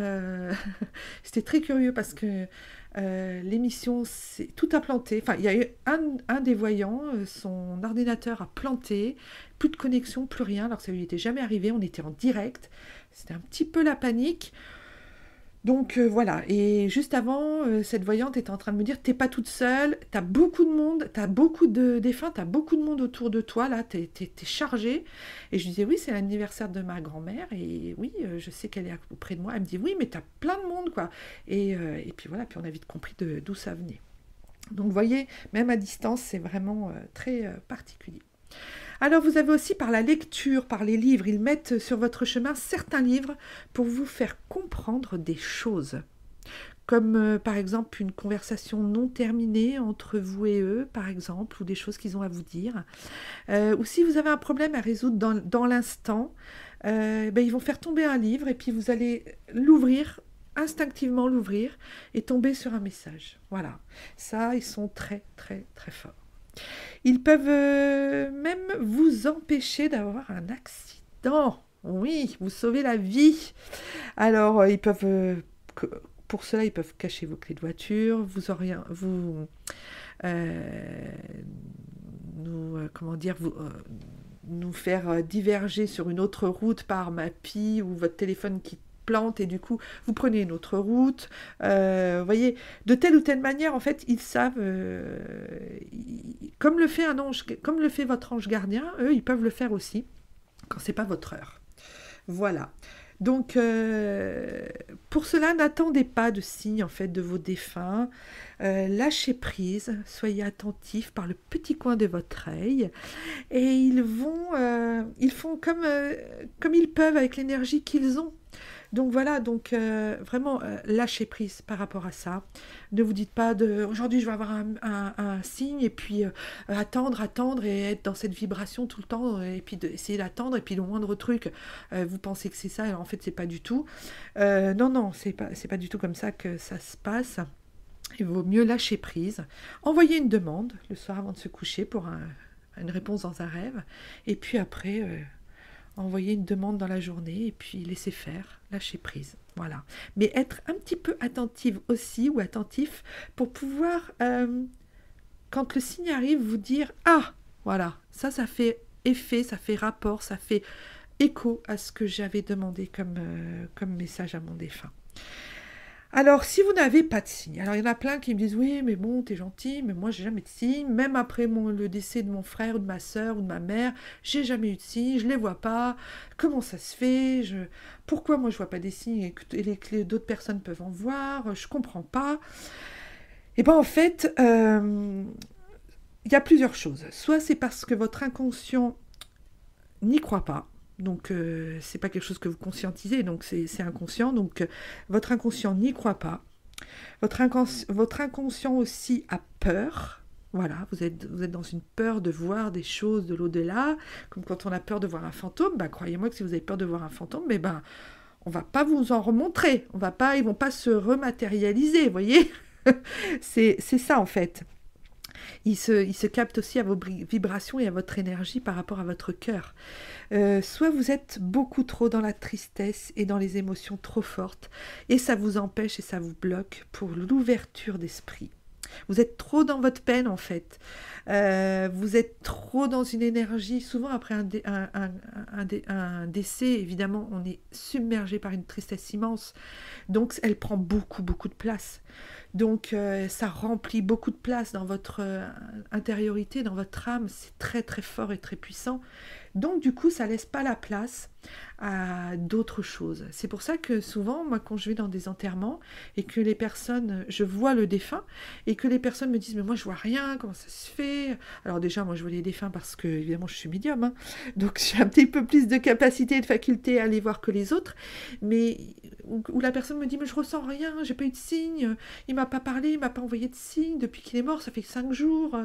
[SPEAKER 2] c'était très curieux parce que l'émission, tout a planté. Enfin, il y a eu un des voyants, son ordinateur a planté, plus de connexion, plus rien, alors que ça lui était jamais arrivé, on était en direct, c'était un petit peu la panique. Donc voilà, et juste avant, cette voyante était en train de me dire, t'es pas toute seule, t'as beaucoup de monde, t'as beaucoup de défunts, t'as beaucoup de monde autour de toi, là, t'es chargée. Et je disais, oui, c'est l'anniversaire de ma grand-mère, et oui, je sais qu'elle est auprès de moi. Elle me dit, oui, mais t'as plein de monde, quoi. Et puis voilà, puis on a vite compris d'où ça venait. Donc vous voyez, même à distance, c'est vraiment très particulier. Alors vous avez aussi par la lecture, par les livres, ils mettent sur votre chemin certains livres pour vous faire comprendre des choses. Comme par exemple une conversation non terminée entre vous et eux, par exemple, ou des choses qu'ils ont à vous dire. Ou si vous avez un problème à résoudre dans l'instant, ils vont faire tomber un livre et puis vous allez instinctivement l'ouvrir et tomber sur un message. Voilà, ça, ils sont très très très forts. Ils peuvent même vous empêcher d'avoir un accident. Oui, vous sauvez la vie. Alors, pour cela, ils peuvent cacher vos clés de voiture, nous faire diverger sur une autre route par Mappy ou votre téléphone qui plante et du coup vous prenez une autre route. Voyez, de telle ou telle manière, en fait, ils savent, comme le fait un ange, comme le fait votre ange gardien, eux, ils peuvent le faire aussi quand c'est pas votre heure. Voilà. Donc, pour cela, n'attendez pas de signes en fait de vos défunts. Lâchez prise, soyez attentifs par le petit coin de votre œil, et ils font comme ils peuvent avec l'énergie qu'ils ont. Donc voilà, vraiment lâchez prise par rapport à ça. Ne vous dites pas aujourd'hui je vais avoir un signe et puis attendre et être dans cette vibration tout le temps et puis essayer d'attendre et puis le moindre truc, vous pensez que c'est ça et en fait c'est pas du tout. Non, c'est pas du tout comme ça que ça se passe. Il vaut mieux lâcher prise. Envoyer une demande le soir avant de se coucher pour une réponse dans un rêve et puis après... envoyer une demande dans la journée et puis laisser faire, lâcher prise, voilà. Mais être un petit peu attentive aussi ou attentif pour pouvoir, quand le signe arrive, vous dire « Ah, voilà, ça fait effet, ça fait rapport, ça fait écho à ce que j'avais demandé comme message à mon défunt. » Alors, si vous n'avez pas de signe, alors il y en a plein qui me disent « Oui, mais bon, t'es gentil, mais moi, j'ai jamais de signe. Même après le décès de mon frère ou de ma sœur ou de ma mère, j'ai jamais eu de signe, je les vois pas. Comment ça se fait? Pourquoi moi, je vois pas des signes et que d'autres personnes peuvent en voir? Je comprends pas. » Eh bien, en fait, il y a plusieurs choses. Soit c'est parce que votre inconscient n'y croit pas. Donc, c'est pas quelque chose que vous conscientisez, donc c'est inconscient. Donc, votre inconscient n'y croit pas. Votre inconscient aussi a peur. Voilà, vous êtes dans une peur de voir des choses de l'au-delà. Comme quand on a peur de voir un fantôme, croyez-moi que si vous avez peur de voir un fantôme, on va pas vous en remontrer. Ils vont pas se rematérialiser, vous voyez. C'est ça, en fait. Il se capte aussi à vos vibrations et à votre énergie par rapport à votre cœur. Soit vous êtes beaucoup trop dans la tristesse et dans les émotions trop fortes, et ça vous empêche et ça vous bloque pour l'ouverture d'esprit. Vous êtes trop dans votre peine, en fait. Vous êtes trop dans une énergie. Souvent, après un décès, évidemment, on est submergé par une tristesse immense. Donc, elle prend beaucoup, beaucoup de place. Donc, ça remplit beaucoup de place dans votre intériorité, dans votre âme. C'est très, très fort et très puissant. Donc, du coup, ça ne laisse pas la place à d'autres choses. C'est pour ça que souvent, moi, quand je vais dans des enterrements et que les personnes, je vois le défunt et que les personnes me disent « Mais moi, je vois rien, comment ça se fait ?» Alors déjà, moi, je vois les défunts parce que, évidemment, je suis médium. Hein, donc, j'ai un petit peu plus de capacité et de faculté à les voir que les autres. Mais où la personne me dit « Mais je ressens rien, j'ai pas eu de signe, il m'a pas parlé, il m'a pas envoyé de signe depuis qu'il est mort, ça fait 5 jours. »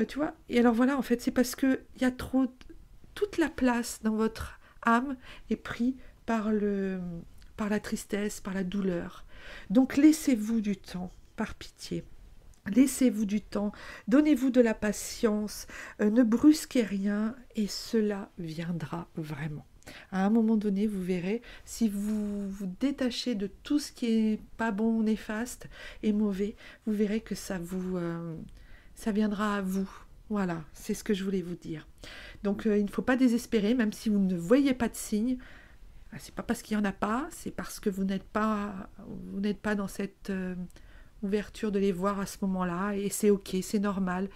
[SPEAKER 2] Tu vois. Et alors voilà, en fait, c'est parce qu'il y a trop... Toute la place dans votre âme est prise par la tristesse, par la douleur. Donc laissez-vous du temps, par pitié. Laissez-vous du temps, donnez-vous de la patience, ne brusquez rien et cela viendra vraiment. À un moment donné, vous verrez, si vous vous détachez de tout ce qui est pas bon, néfaste et mauvais, vous verrez que ça viendra à vous. Voilà, c'est ce que je voulais vous dire. Donc, il ne faut pas désespérer, même si vous ne voyez pas de signes. C'est pas parce qu'il n'y en a pas, c'est parce que vous n'êtes pas dans cette ouverture de les voir à ce moment-là. Et c'est ok, c'est normal.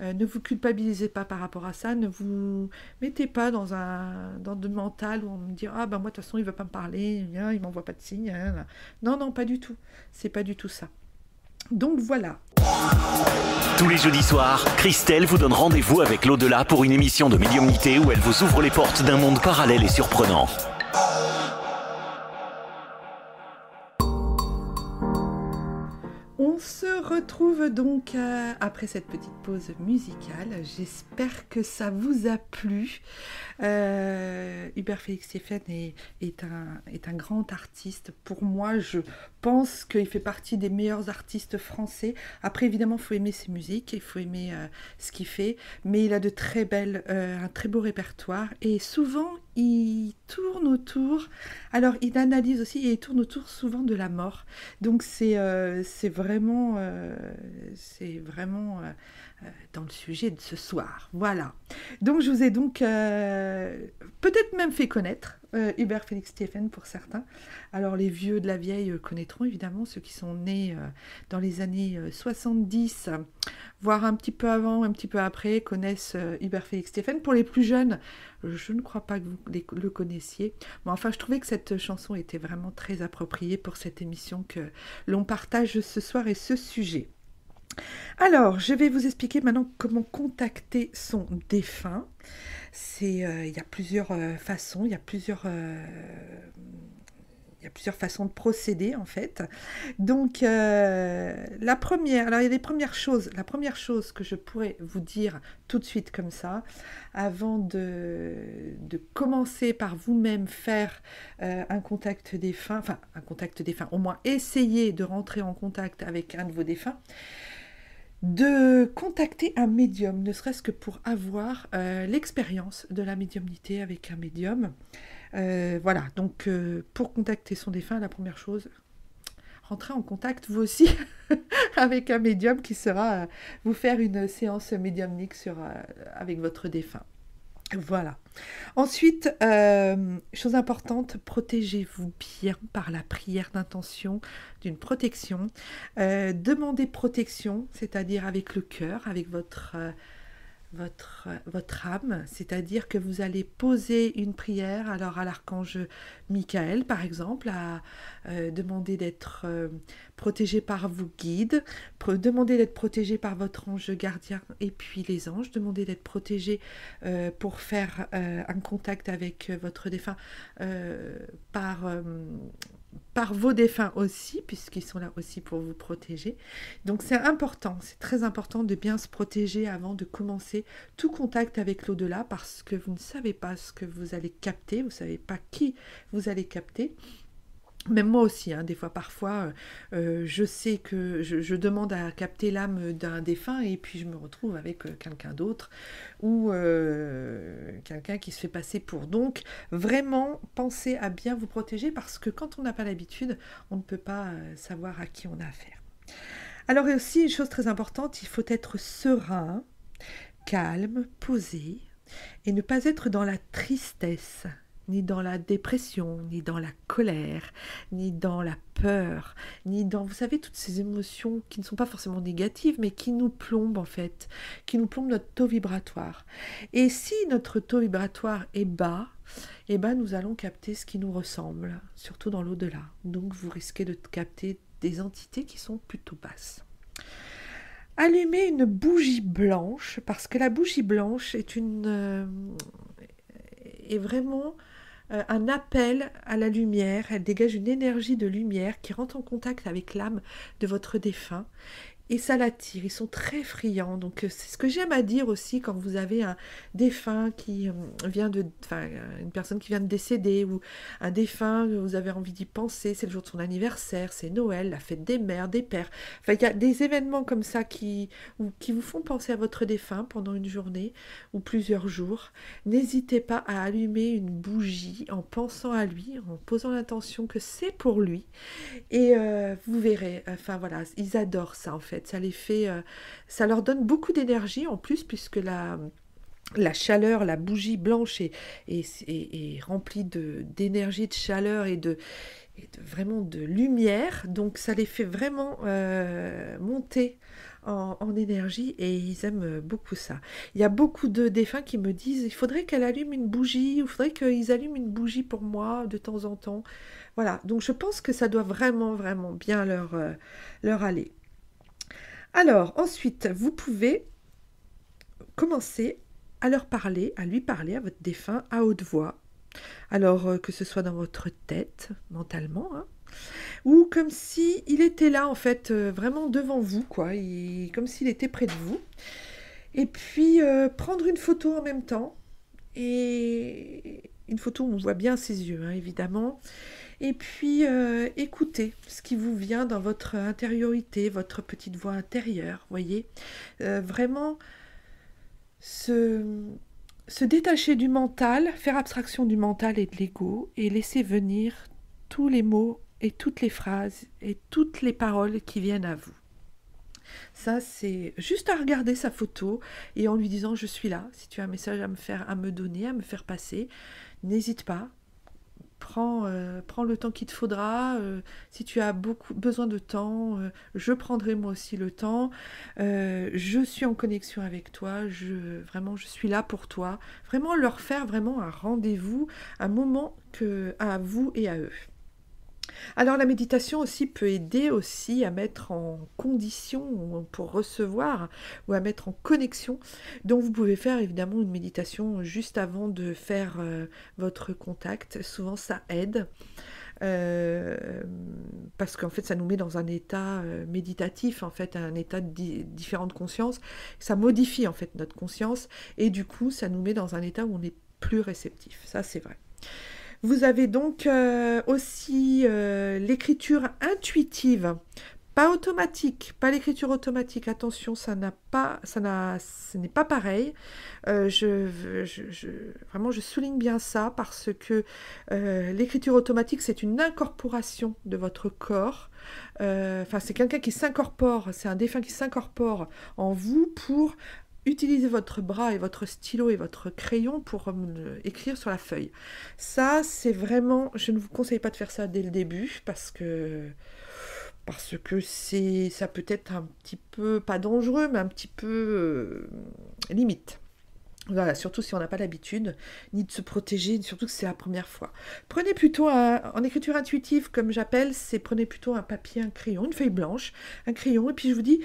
[SPEAKER 2] Ne vous culpabilisez pas par rapport à ça. Ne vous mettez pas dans le mental où on me dit « Ah ben moi, de toute façon, il ne va pas me parler, il ne m'envoie pas de signes. » Non, pas du tout. C'est pas du tout ça. Donc voilà.
[SPEAKER 3] Tous les jeudis soirs, Christelle vous donne rendez-vous avec l'au-delà pour une émission de médiumnité où elle vous ouvre les portes d'un monde parallèle et surprenant.
[SPEAKER 2] On se retrouve donc après cette petite pause musicale. J'espère que ça vous a plu. Hubert Félix-Stéphane est un grand artiste. Pour moi, je pense qu'il fait partie des meilleurs artistes français. Après, évidemment, il faut aimer ses musiques, il faut aimer ce qu'il fait. Mais il a un très beau répertoire. Et souvent, il tourne autour, alors il analyse aussi et il tourne autour souvent de la mort. Donc c'est vraiment, dans le sujet de ce soir. Voilà. Donc je vous ai donc peut-être même fait connaître Hubert Félix Stéphane pour certains. Alors les vieux de la vieille connaîtront évidemment, ceux qui sont nés dans les années 70, voire un petit peu avant, un petit peu après, connaissent Hubert Félix Stéphane. Pour les plus jeunes, je ne crois pas que vous le connaissiez. Mais enfin, je trouvais que cette chanson était vraiment très appropriée pour cette émission que l'on partage ce soir et ce sujet. Alors, je vais vous expliquer maintenant comment contacter son défunt. Il y a plusieurs façons, il y a plusieurs façons de procéder en fait. Donc la première, alors il y a des premières choses. La première chose que je pourrais vous dire tout de suite comme ça, avant de commencer par vous-même faire un contact défunt, enfin un contact défunt, au moins essayer de rentrer en contact avec un de vos défunts, de contacter un médium, ne serait-ce que pour avoir l'expérience de la médiumnité avec un médium. Voilà, donc pour contacter son défunt, la première chose, rentrez en contact vous aussi avec un médium qui sera vous faire une séance médiumnique avec votre défunt. Voilà. Ensuite, chose importante, protégez-vous bien par la prière d'intention d'une protection. Demandez protection, c'est-à-dire avec le cœur, avec votre âme, c'est-à-dire que vous allez poser une prière, alors à l'archange Michael par exemple, à demander d'être protégé par vos guides, demander d'être protégé par votre ange gardien et puis les anges, demander d'être protégé pour faire un contact avec votre défunt par vos défunts aussi, puisqu'ils sont là aussi pour vous protéger. Donc c'est important, c'est très important de bien se protéger avant de commencer tout contact avec l'au-delà, parce que vous ne savez pas ce que vous allez capter, vous ne savez pas qui vous allez capter. Même moi aussi, des fois, parfois, je sais que je demande à capter l'âme d'un défunt et puis je me retrouve avec quelqu'un d'autre ou quelqu'un qui se fait passer pour. Donc, vraiment, pensez à bien vous protéger parce que quand on n'a pas l'habitude, on ne peut pas savoir à qui on a affaire. Alors, et aussi, une chose très importante, il faut être serein, calme, posé et ne pas être dans la tristesse, ni dans la dépression, ni dans la colère, ni dans la peur, ni dans, vous savez, toutes ces émotions qui ne sont pas forcément négatives, mais qui nous plombent en fait, qui nous plombent notre taux vibratoire. Et si notre taux vibratoire est bas, eh ben nous allons capter ce qui nous ressemble, surtout dans l'au-delà. Donc vous risquez de capter des entités qui sont plutôt basses. Allumez une bougie blanche, parce que la bougie blanche est vraiment un appel à la lumière. Elle dégage une énergie de lumière qui rentre en contact avec l'âme de votre défunt et ça l'attire. Ils sont très friands. Donc c'est ce que j'aime à dire aussi quand vous avez un défunt qui une personne qui vient de décéder ou un défunt, vous avez envie d'y penser, c'est le jour de son anniversaire, c'est Noël, la fête des mères, des pères. Enfin, il y a des événements comme ça qui vous font penser à votre défunt pendant une journée ou plusieurs jours. N'hésitez pas à allumer une bougie en pensant à lui, en posant l'intention que c'est pour lui. Et vous verrez, enfin voilà, ils adorent ça en fait. Ça leur donne beaucoup d'énergie en plus, puisque la chaleur, la bougie blanche est remplie d'énergie, de chaleur et vraiment de lumière. Donc ça les fait vraiment monter en énergie et ils aiment beaucoup ça. Il y a beaucoup de défunts qui me disent il faudrait qu'elle allume une bougie, ou il faudrait qu'ils allument une bougie pour moi de temps en temps. Voilà, donc je pense que ça doit vraiment, vraiment bien leur aller. Alors, ensuite, vous pouvez commencer à lui parler, à votre défunt, à haute voix. Alors, que ce soit dans votre tête, mentalement, ou comme s'il était là, en fait, vraiment devant vous, quoi, comme s'il était près de vous. Et puis, prendre une photo en même temps, et une photo où on voit bien ses yeux, évidemment. Et puis, écoutez ce qui vous vient dans votre intériorité, votre petite voix intérieure, voyez. Vraiment, se se détacher du mental, faire abstraction du mental et de l'ego et laisser venir tous les mots et toutes les phrases et toutes les paroles qui viennent à vous. Ça, c'est juste à regarder sa photo et en lui disant « Je suis là, si tu as un message à me donner, à me faire passer, n'hésite pas. Prends le temps qu'il te faudra. Si tu as besoin de temps, je prendrai moi aussi le temps. Je suis en connexion avec toi. Vraiment, je suis là pour toi. » Vraiment leur faire vraiment un rendez-vous, un moment à vous et à eux. Alors la méditation aussi peut aider aussi à mettre en condition pour recevoir ou à mettre en connexion. Donc vous pouvez faire évidemment une méditation juste avant de faire votre contact. Souvent ça aide. Parce qu'en fait ça nous met dans un état méditatif, en fait un état différent de conscience. Ça modifie en fait notre conscience et du coup ça nous met dans un état où on est plus réceptif. Ça c'est vrai. Vous avez donc aussi l'écriture intuitive, pas automatique, pas l'écriture automatique. Attention, ce n'est pas pareil. Vraiment, je souligne bien ça parce que l'écriture automatique, c'est une incorporation de votre corps. C'est quelqu'un qui s'incorpore, c'est un défunt qui s'incorpore en vous pour utilisez votre bras et votre stylo et votre crayon pour écrire sur la feuille. Ça, c'est vraiment... Je ne vous conseille pas de faire ça dès le début parce que ça peut être un petit peu, pas dangereux, mais un petit peu limite. Voilà, surtout si on n'a pas l'habitude, ni de se protéger, surtout que c'est la première fois. Prenez plutôt, en écriture intuitive, comme j'appelle, prenez plutôt un papier, un crayon, une feuille blanche, un crayon, et puis je vous dis...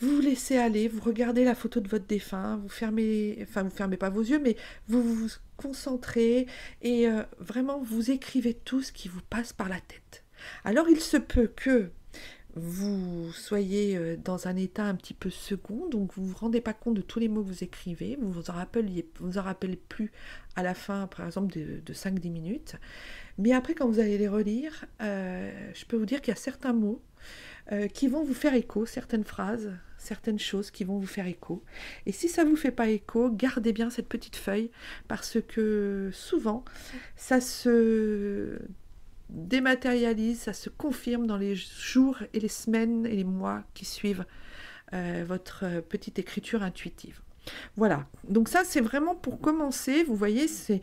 [SPEAKER 2] Vous vous laissez aller, vous regardez la photo de votre défunt, vous fermez pas vos yeux, mais vous vous concentrez et vraiment vous écrivez tout ce qui vous passe par la tête. Alors il se peut que vous soyez dans un état un petit peu second, donc vous ne vous rendez pas compte de tous les mots que vous écrivez, vous vous en rappelez plus à la fin, par exemple, de 5-10 minutes. Mais après, quand vous allez les relire, je peux vous dire qu'il y a certains mots qui vont vous faire écho, certaines phrases, certaines choses qui vont vous faire écho. Et si ça ne vous fait pas écho, gardez bien cette petite feuille, parce que souvent, ça se dématérialise, ça se confirme dans les jours et les semaines et les mois qui suivent votre petite écriture intuitive. Voilà, donc ça c'est vraiment pour commencer, vous voyez, c'est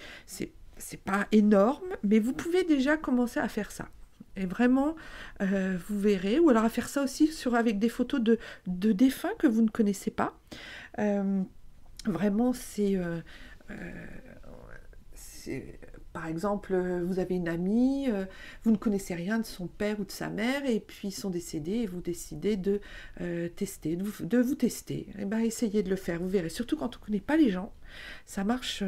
[SPEAKER 2] pas énorme, mais vous pouvez déjà commencer à faire ça. Et vraiment, vous verrez, ou alors à faire ça aussi avec des photos de défunts que vous ne connaissez pas. Vraiment, par exemple, vous avez une amie, vous ne connaissez rien de son père ou de sa mère, et puis ils sont décédés, et vous décidez de vous tester. Et ben, essayez de le faire, vous verrez. Surtout quand on ne connaît pas les gens, ça marche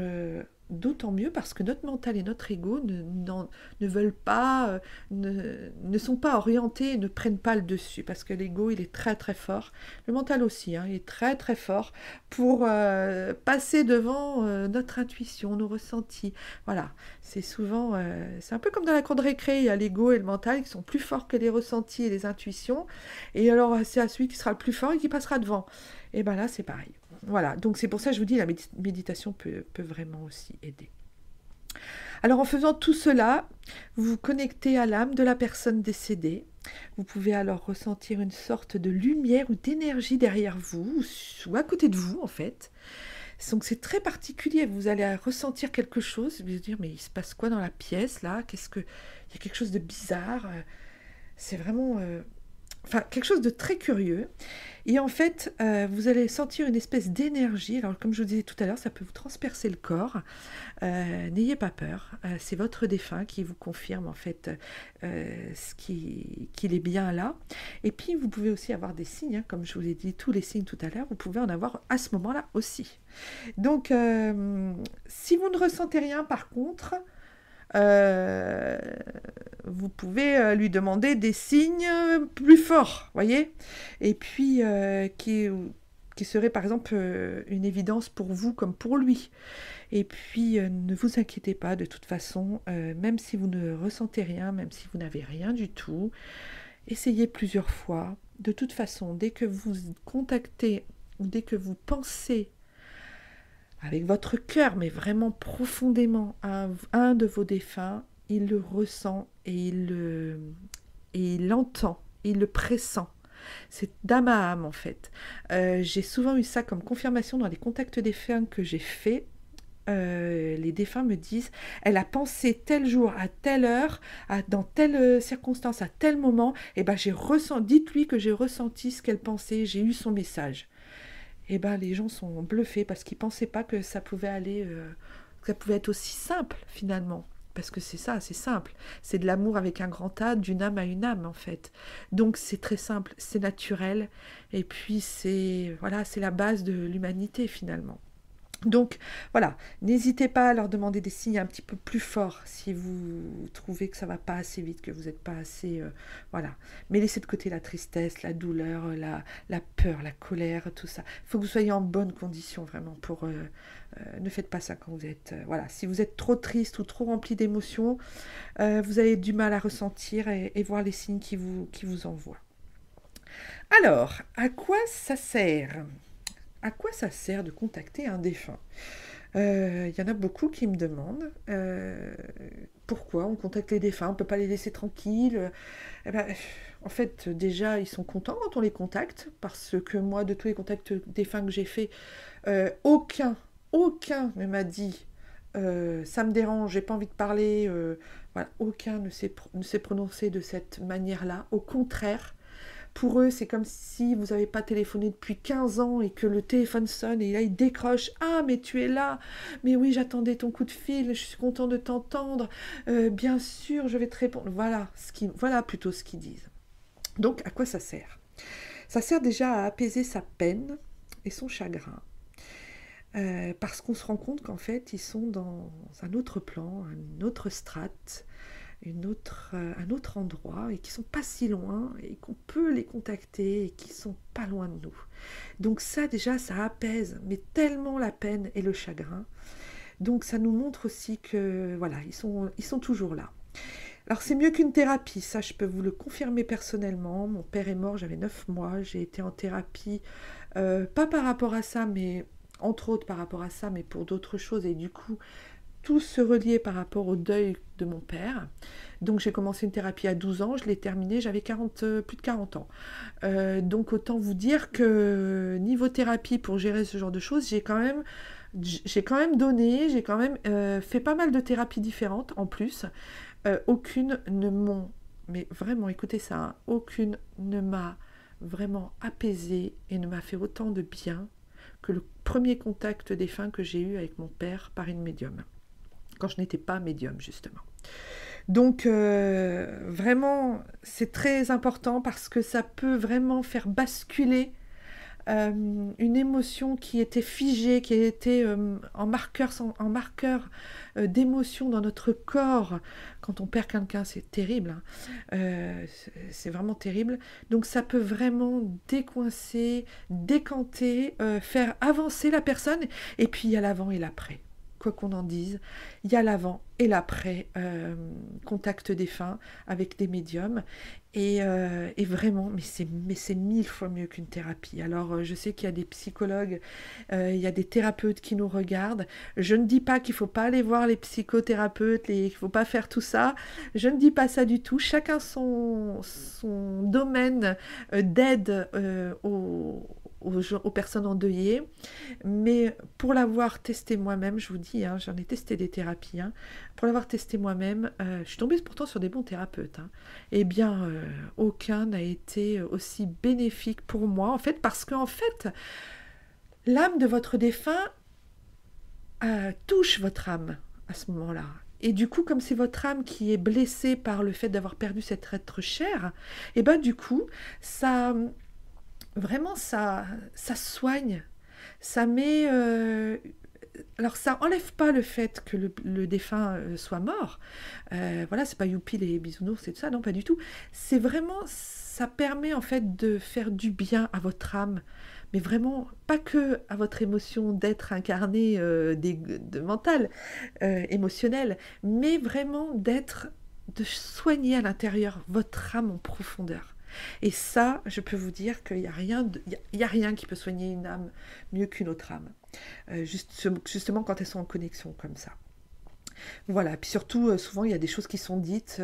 [SPEAKER 2] d'autant mieux parce que notre mental et notre ego ne veulent pas, ne sont pas orientés, ne prennent pas le dessus, parce que l'ego, il est très très fort. Le mental aussi, il est très très fort pour passer devant notre intuition, nos ressentis. Voilà, c'est souvent, c'est un peu comme dans la cour de récré, il y a l'ego et le mental qui sont plus forts que les ressentis et les intuitions, et alors c'est à celui qui sera le plus fort et qui passera devant. Et bien là, c'est pareil. Voilà, donc c'est pour ça que je vous dis, la méditation peut vraiment aussi aider. Alors en faisant tout cela, vous vous connectez à l'âme de la personne décédée. Vous pouvez alors ressentir une sorte de lumière ou d'énergie derrière vous, ou à côté de vous en fait. Donc c'est très particulier, vous allez ressentir quelque chose, vous allez dire mais il se passe quoi dans la pièce là ? Il y a quelque chose de bizarre, c'est vraiment... quelque chose de très curieux. Et en fait, vous allez sentir une espèce d'énergie. Alors, comme je vous disais tout à l'heure, ça peut vous transpercer le corps. N'ayez pas peur. C'est votre défunt qui vous confirme, en fait, qu'il est bien là. Et puis, vous pouvez aussi avoir des signes. Comme je vous l'ai dit, tous les signes tout à l'heure, vous pouvez en avoir à ce moment-là aussi. Donc, si vous ne ressentez rien, par contre... vous pouvez lui demander des signes plus forts, voyez, et puis qui serait par exemple une évidence pour vous comme pour lui. Et puis ne vous inquiétez pas, de toute façon, même si vous ne ressentez rien, même si vous n'avez rien du tout, essayez plusieurs fois. De toute façon, dès que vous contactez ou dès que vous pensez avec votre cœur, mais vraiment profondément, un de vos défunts, il le ressent et il l'entend, il le pressent. C'est d'âme à âme en fait. J'ai souvent eu ça comme confirmation dans les contacts défunts que j'ai faits. Les défunts me disent, elle a pensé tel jour, à telle heure, dans telle circonstance, à tel moment, et ben dites-lui que j'ai ressenti ce qu'elle pensait, j'ai eu son message. Et ben les gens sont bluffés parce qu'ils ne pensaient pas que ça pouvait aller, que ça pouvait être aussi simple finalement. Parce que c'est ça, c'est simple. C'est de l'amour avec un grand A, d'une âme à une âme en fait. Donc c'est très simple, c'est naturel. Et puis c'est la base de l'humanité finalement. Donc voilà, n'hésitez pas à leur demander des signes un petit peu plus forts si vous trouvez que ça ne va pas assez vite, que vous n'êtes pas assez... voilà. Mais laissez de côté la tristesse, la douleur, la peur, la colère, tout ça. Il faut que vous soyez en bonne condition vraiment pour... ne faites pas ça quand vous êtes... voilà, si vous êtes trop triste ou trop rempli d'émotions, vous avez du mal à ressentir et voir les signes qui vous envoient. Alors, à quoi ça sert ? À quoi ça sert de contacter un défunt ? Il y en a beaucoup qui me demandent pourquoi on contacte les défunts, on ne peut pas les laisser tranquilles. En fait, déjà, ils sont contents quand on les contacte, parce que moi, de tous les contacts défunts que j'ai faits, aucun ne m'a dit ça me dérange, j'ai pas envie de parler. Voilà, aucun ne s'est prononcé de cette manière-là. Au contraire, pour eux, c'est comme si vous n'avez pas téléphoné depuis 15 ans et que le téléphone sonne et là, ils décrochent. « Ah, mais tu es là. Mais oui, j'attendais ton coup de fil. Je suis content de t'entendre. Bien sûr, je vais te répondre. » Voilà plutôt ce qu'ils disent. Donc, à quoi ça sert ? Ça sert déjà à apaiser sa peine et son chagrin. Parce qu'on se rend compte qu'en fait, ils sont dans un autre plan, une autre strate, un autre endroit et qui sont pas si loin et qu'on peut les contacter et qui sont pas loin de nous. Donc ça déjà ça apaise mais tellement la peine et le chagrin. Donc ça nous montre aussi que voilà, ils sont toujours là. Alors c'est mieux qu'une thérapie, ça je peux vous le confirmer personnellement. Mon père est mort, j'avais 9 mois, j'ai été en thérapie, pas par rapport à ça, mais entre autres par rapport à ça, mais pour d'autres choses et du coup tout se reliait par rapport au deuil de mon père. Donc j'ai commencé une thérapie à 12 ans, je l'ai terminée, j'avais plus de 40 ans. Donc autant vous dire que niveau thérapie pour gérer ce genre de choses, j'ai quand même donné, j'ai quand même fait pas mal de thérapies différentes en plus. Aucune ne m'ont, mais vraiment écoutez ça, hein, aucune ne m'a vraiment apaisée et ne m'a fait autant de bien que le premier contact défunt que j'ai eu avec mon père par une médium. Quand je n'étais pas médium, justement. Donc, vraiment, c'est très important parce que ça peut vraiment faire basculer une émotion qui était figée, qui était en marqueur d'émotion dans notre corps. Quand on perd quelqu'un, c'est terrible. Hein. C'est vraiment terrible. Donc, ça peut vraiment décoincer, décanter, faire avancer la personne. Et puis, il y a l'avant et l'après. Quoi qu'on en dise, il y a l'avant et l'après contact défunt avec des médiums et vraiment, mais c'est 1000 fois mieux qu'une thérapie. Alors je sais qu'il y a des psychologues, il y a des thérapeutes qui nous regardent. Je ne dis pas qu'il ne faut pas aller voir les psychothérapeutes, qu'il ne faut pas faire tout ça. Je ne dis pas ça du tout. Chacun son domaine d'aide aux personnes endeuillées, mais pour l'avoir testé moi-même, je vous dis, hein, j'en ai testé des thérapies, hein, pour l'avoir testé moi-même, je suis tombée pourtant sur des bons thérapeutes, hein, eh bien, aucun n'a été aussi bénéfique pour moi, en fait, parce qu'en fait, l'âme de votre défunt touche votre âme à ce moment-là. Et du coup, comme c'est votre âme qui est blessée par le fait d'avoir perdu cet être cher, et ben du coup, ça... Vraiment, ça soigne, ça met... alors, ça enlève pas le fait que le défunt soit mort. Voilà, c'est pas youpi les bisounours et tout ça, non, pas du tout. C'est vraiment... Ça permet en fait de faire du bien à votre âme, mais vraiment pas que à votre émotion d'être incarné de mental, émotionnel, mais vraiment de soigner à l'intérieur votre âme en profondeur. Et ça, je peux vous dire qu'il n'y a y a rien qui peut soigner une âme mieux qu'une autre âme. Justement quand elles sont en connexion comme ça. Voilà, puis surtout, souvent, il y a des choses qui sont dites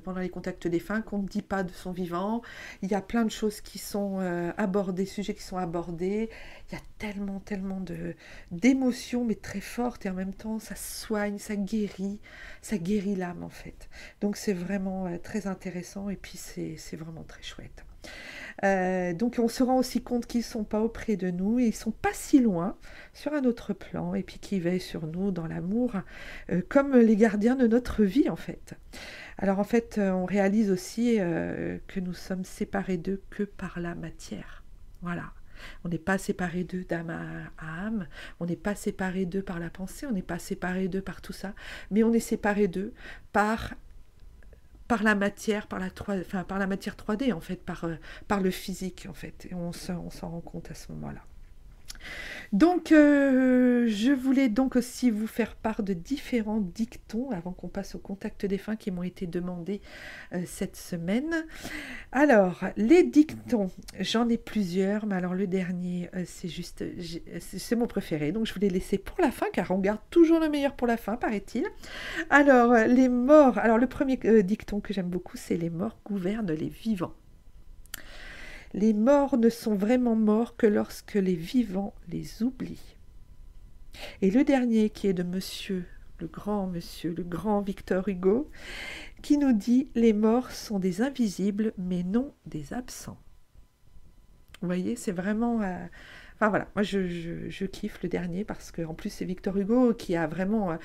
[SPEAKER 2] pendant les contacts défunts qu'on ne dit pas de son vivant. Il y a plein de choses qui sont abordées, sujets qui sont abordés. Il y a tellement d'émotions, mais très fortes, et en même temps, ça soigne, ça guérit l'âme, en fait. Donc, c'est vraiment très intéressant, et puis c'est vraiment très chouette. Donc on se rend aussi compte qu'ils ne sont pas auprès de nous, et ils ne sont pas si loin, sur un autre plan, et puis qu'ils veillent sur nous dans l'amour, comme les gardiens de notre vie en fait. Alors en fait, on réalise aussi que nous sommes séparés d'eux que par la matière. Voilà. On n'est pas séparés d'eux d'âme à âme, on n'est pas séparés d'eux par la pensée, on n'est pas séparés d'eux par tout ça, mais on est séparés d'eux par la matière, par la matière 3D en fait, par le physique en fait, et on s'en rend compte à ce moment-là. Donc je voulais donc aussi vous faire part de différents dictons avant qu'on passe au contact défunt qui m'ont été demandés cette semaine. Alors les dictons, j'en ai plusieurs, mais alors le dernier c'est mon préféré, donc je vous l'ai laissé pour la fin car on garde toujours le meilleur pour la fin, paraît-il. Alors les morts, alors le premier dicton que j'aime beaucoup, c'est les morts gouvernent les vivants. Les morts ne sont vraiment morts que lorsque les vivants les oublient. Et le dernier qui est de monsieur, le grand Victor Hugo, qui nous dit « Les morts sont des invisibles, mais non des absents ». Vous voyez, c'est vraiment... Enfin voilà, moi je kiffe le dernier parce qu'en plus c'est Victor Hugo qui a vraiment...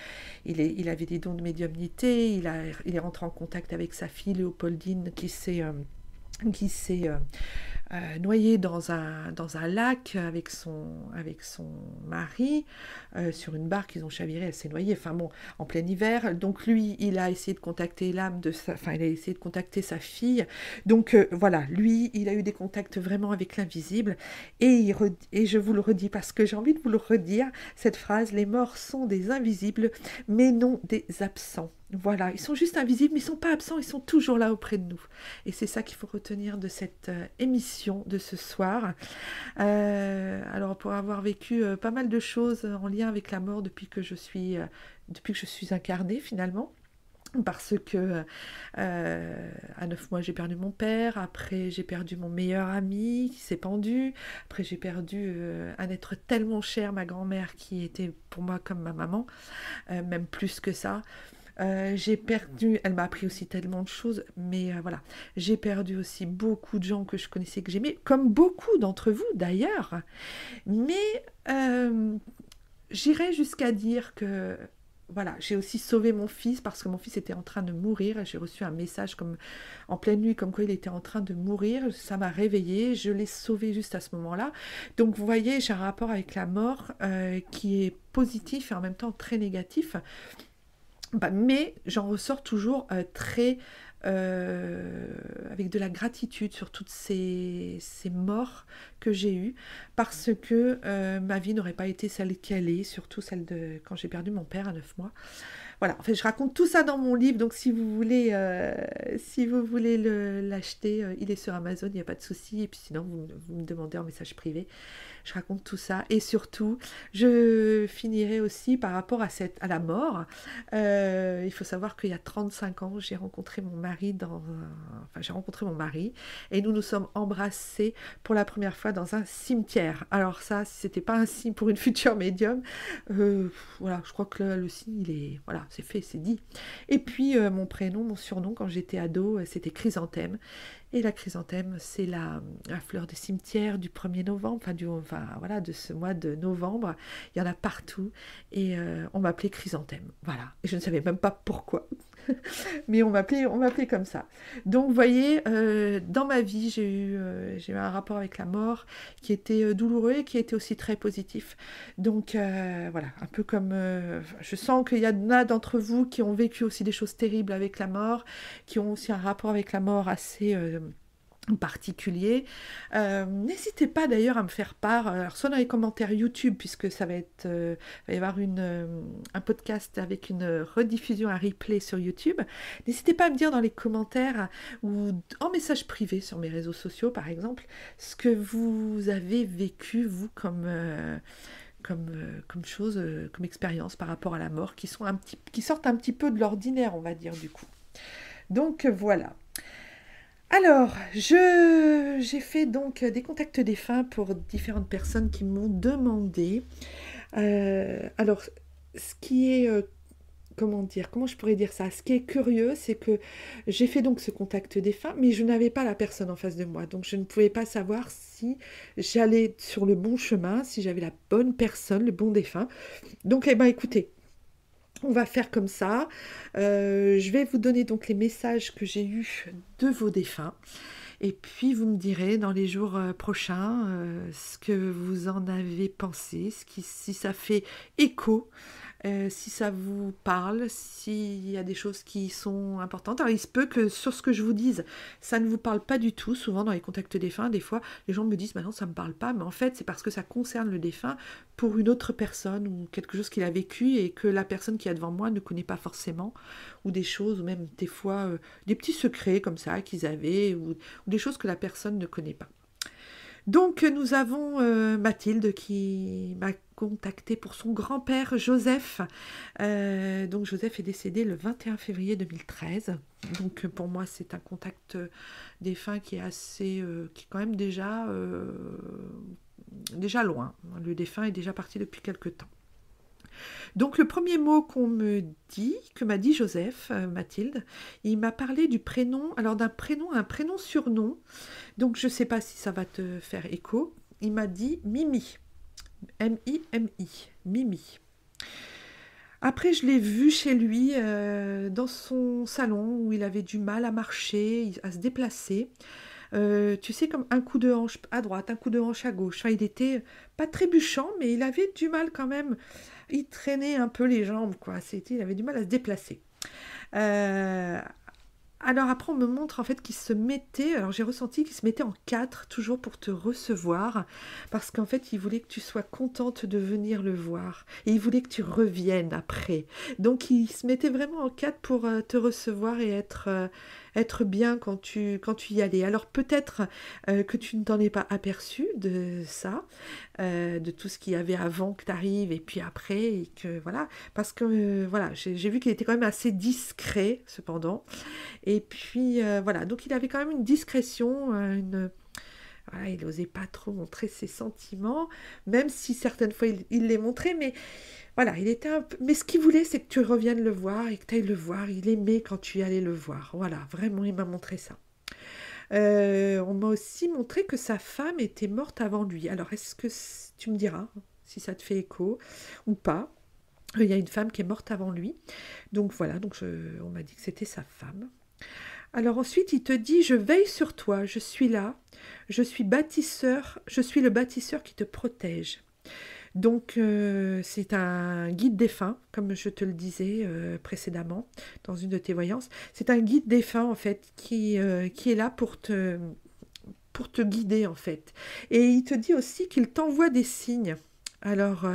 [SPEAKER 2] il avait des dons de médiumnité, il est rentré en contact avec sa fille Léopoldine qui s'est noyée dans un lac avec son mari sur une barque, ils ont chaviré, elle s'est noyée, enfin bon, en plein hiver. Donc lui, il a essayé de contacter il a essayé de contacter sa fille. Donc voilà, lui, il a eu des contacts vraiment avec l'invisible. Et je vous le redis parce que j'ai envie de vous le redire, cette phrase, les morts sont des invisibles, mais non des absents. Voilà, ils sont juste invisibles, mais ils ne sont pas absents, ils sont toujours là auprès de nous. Et c'est ça qu'il faut retenir de cette émission de ce soir. Alors, pour avoir vécu pas mal de choses en lien avec la mort depuis que je suis incarnée, finalement, parce que à 9 mois j'ai perdu mon père, après j'ai perdu mon meilleur ami qui s'est pendu, après j'ai perdu un être tellement cher, ma grand-mère qui était pour moi comme ma maman, même plus que ça. J'ai perdu, elle m'a appris aussi tellement de choses, mais voilà, j'ai perdu aussi beaucoup de gens que je connaissais, que j'aimais, comme beaucoup d'entre vous d'ailleurs, mais j'irais jusqu'à dire que voilà, j'ai aussi sauvé mon fils parce que mon fils était en train de mourir. J'ai reçu un message comme en pleine nuit, comme quoi il était en train de mourir. Ça m'a réveillée, je l'ai sauvé juste à ce moment-là. Donc vous voyez, j'ai un rapport avec la mort qui est positif et en même temps très négatif. Mais j'en ressors toujours très avec de la gratitude sur toutes ces morts que j'ai eues, parce que ma vie n'aurait pas été celle qu'elle est, surtout celle de quand j'ai perdu mon père à 9 mois. Voilà, en fait, je raconte tout ça dans mon livre, donc si vous voulez l'acheter, il est sur Amazon, il n'y a pas de souci, et puis sinon, vous me demandez en message privé. Je raconte tout ça, et surtout, je finirai aussi par rapport à la mort. Il faut savoir qu'il y a 35 ans, j'ai rencontré mon mari, et nous nous sommes embrassés pour la première fois dans un cimetière. Alors ça, si c'était pas un signe pour une future médium, voilà, je crois que le signe, il est... Voilà, c'est fait, c'est dit. Et puis, mon surnom, quand j'étais ado, c'était Chrysanthème. Et la chrysanthème, c'est la fleur des cimetières du 1er novembre, voilà, de ce mois de novembre. Il y en a partout. Et on m'appelait Chrysanthème. Voilà. Et je ne savais même pas pourquoi. Mais on m'appelait comme ça. Donc, vous voyez, dans ma vie, j'ai eu un rapport avec la mort qui était douloureux et qui était aussi très positif. Donc, voilà, un peu comme... je sens qu'il y en a d'entre vous qui ont vécu aussi des choses terribles avec la mort, qui ont aussi un rapport avec la mort assez en particulier. N'hésitez pas d'ailleurs à me faire part, alors soit dans les commentaires YouTube, puisque ça va être, va y avoir un podcast avec une rediffusion, un replay sur YouTube. N'hésitez pas à me dire dans les commentaires ou en message privé sur mes réseaux sociaux, par exemple, ce que vous avez vécu, vous, comme chose, comme expérience par rapport à la mort, qui sortent un petit peu de l'ordinaire, on va dire, du coup. Donc, voilà. Alors, j'ai fait donc des contacts défunts pour différentes personnes qui m'ont demandé. Alors, ce qui est, comment je pourrais dire ça? Ce qui est curieux, c'est que j'ai fait donc ce contact défunt, mais je n'avais pas la personne en face de moi. Donc, je ne pouvais pas savoir si j'allais sur le bon chemin, si j'avais la bonne personne, le bon défunt. Donc, eh ben, écoutez. On va faire comme ça. Je vais vous donner donc les messages que j'ai eus de vos défunts. Et puis vous me direz dans les jours prochains ce que vous en avez pensé, si ça fait écho, si ça vous parle, s'il y a des choses qui sont importantes. Alors il se peut que sur ce que je vous dise, ça ne vous parle pas du tout. Souvent dans les contacts défunts, des fois les gens me disent non, ça ne me parle pas, mais en fait c'est parce que ça concerne le défunt pour une autre personne ou quelque chose qu'il a vécu et que la personne qui est devant moi ne connaît pas forcément, ou des choses, ou même des fois des petits secrets comme ça qu'ils avaient, ou des choses que la personne ne connaît pas. Donc nous avons Mathilde qui m'a contacté pour son grand-père Joseph. Donc Joseph est décédé le 21 février 2013. Donc pour moi c'est un contact défunt qui est assez, qui est quand même déjà loin. Le défunt est déjà parti depuis quelque temps. Donc le premier mot que m'a dit Joseph, Mathilde, il m'a parlé du prénom, alors d'un prénom, un prénom surnom, donc je ne sais pas si ça va te faire écho, il m'a dit Mimi, M-I-M-I, Mimi. Après je l'ai vu chez lui dans son salon où il avait du mal à marcher, à se déplacer. Tu sais, comme un coup de hanche à droite, un coup de hanche à gauche. Enfin, il était pas trébuchant, mais il avait du mal quand même. Il traînait un peu les jambes, quoi. Il avait du mal à se déplacer. Alors après, on me montre en fait qu'il se mettait, alors j'ai ressenti qu'il se mettait en 4, toujours pour te recevoir, parce qu'en fait, il voulait que tu sois contente de venir le voir, et il voulait que tu reviennes après. Donc, il se mettait vraiment en 4 pour te recevoir et être bien quand tu y allais. Alors peut-être que tu ne t'en es pas aperçu de ça, de tout ce qu'il y avait avant que tu arrives, et puis après, et que voilà, parce que voilà, j'ai vu qu'il était quand même assez discret, cependant. Et puis voilà, donc il avait quand même une discrétion, voilà, il n'osait pas trop montrer ses sentiments, même si certaines fois il les montrait, mais voilà, il était un peu... Mais ce qu'il voulait, c'est que tu reviennes le voir et que tu ailles le voir. Il aimait quand tu y allais le voir. Voilà, vraiment, il m'a montré ça. On m'a aussi montré que sa femme était morte avant lui. Alors, est-ce que tu me diras si ça te fait écho ou pas? Il y a une femme qui est morte avant lui. Donc voilà, on m'a dit que c'était sa femme. Alors ensuite, il te dit, je veille sur toi, je suis là, je suis le bâtisseur qui te protège. Donc c'est un guide défunt, comme je te le disais précédemment dans une de tes voyances. C'est un guide défunt en fait qui est là pour te guider en fait. Et il te dit aussi qu'il t'envoie des signes. Alors,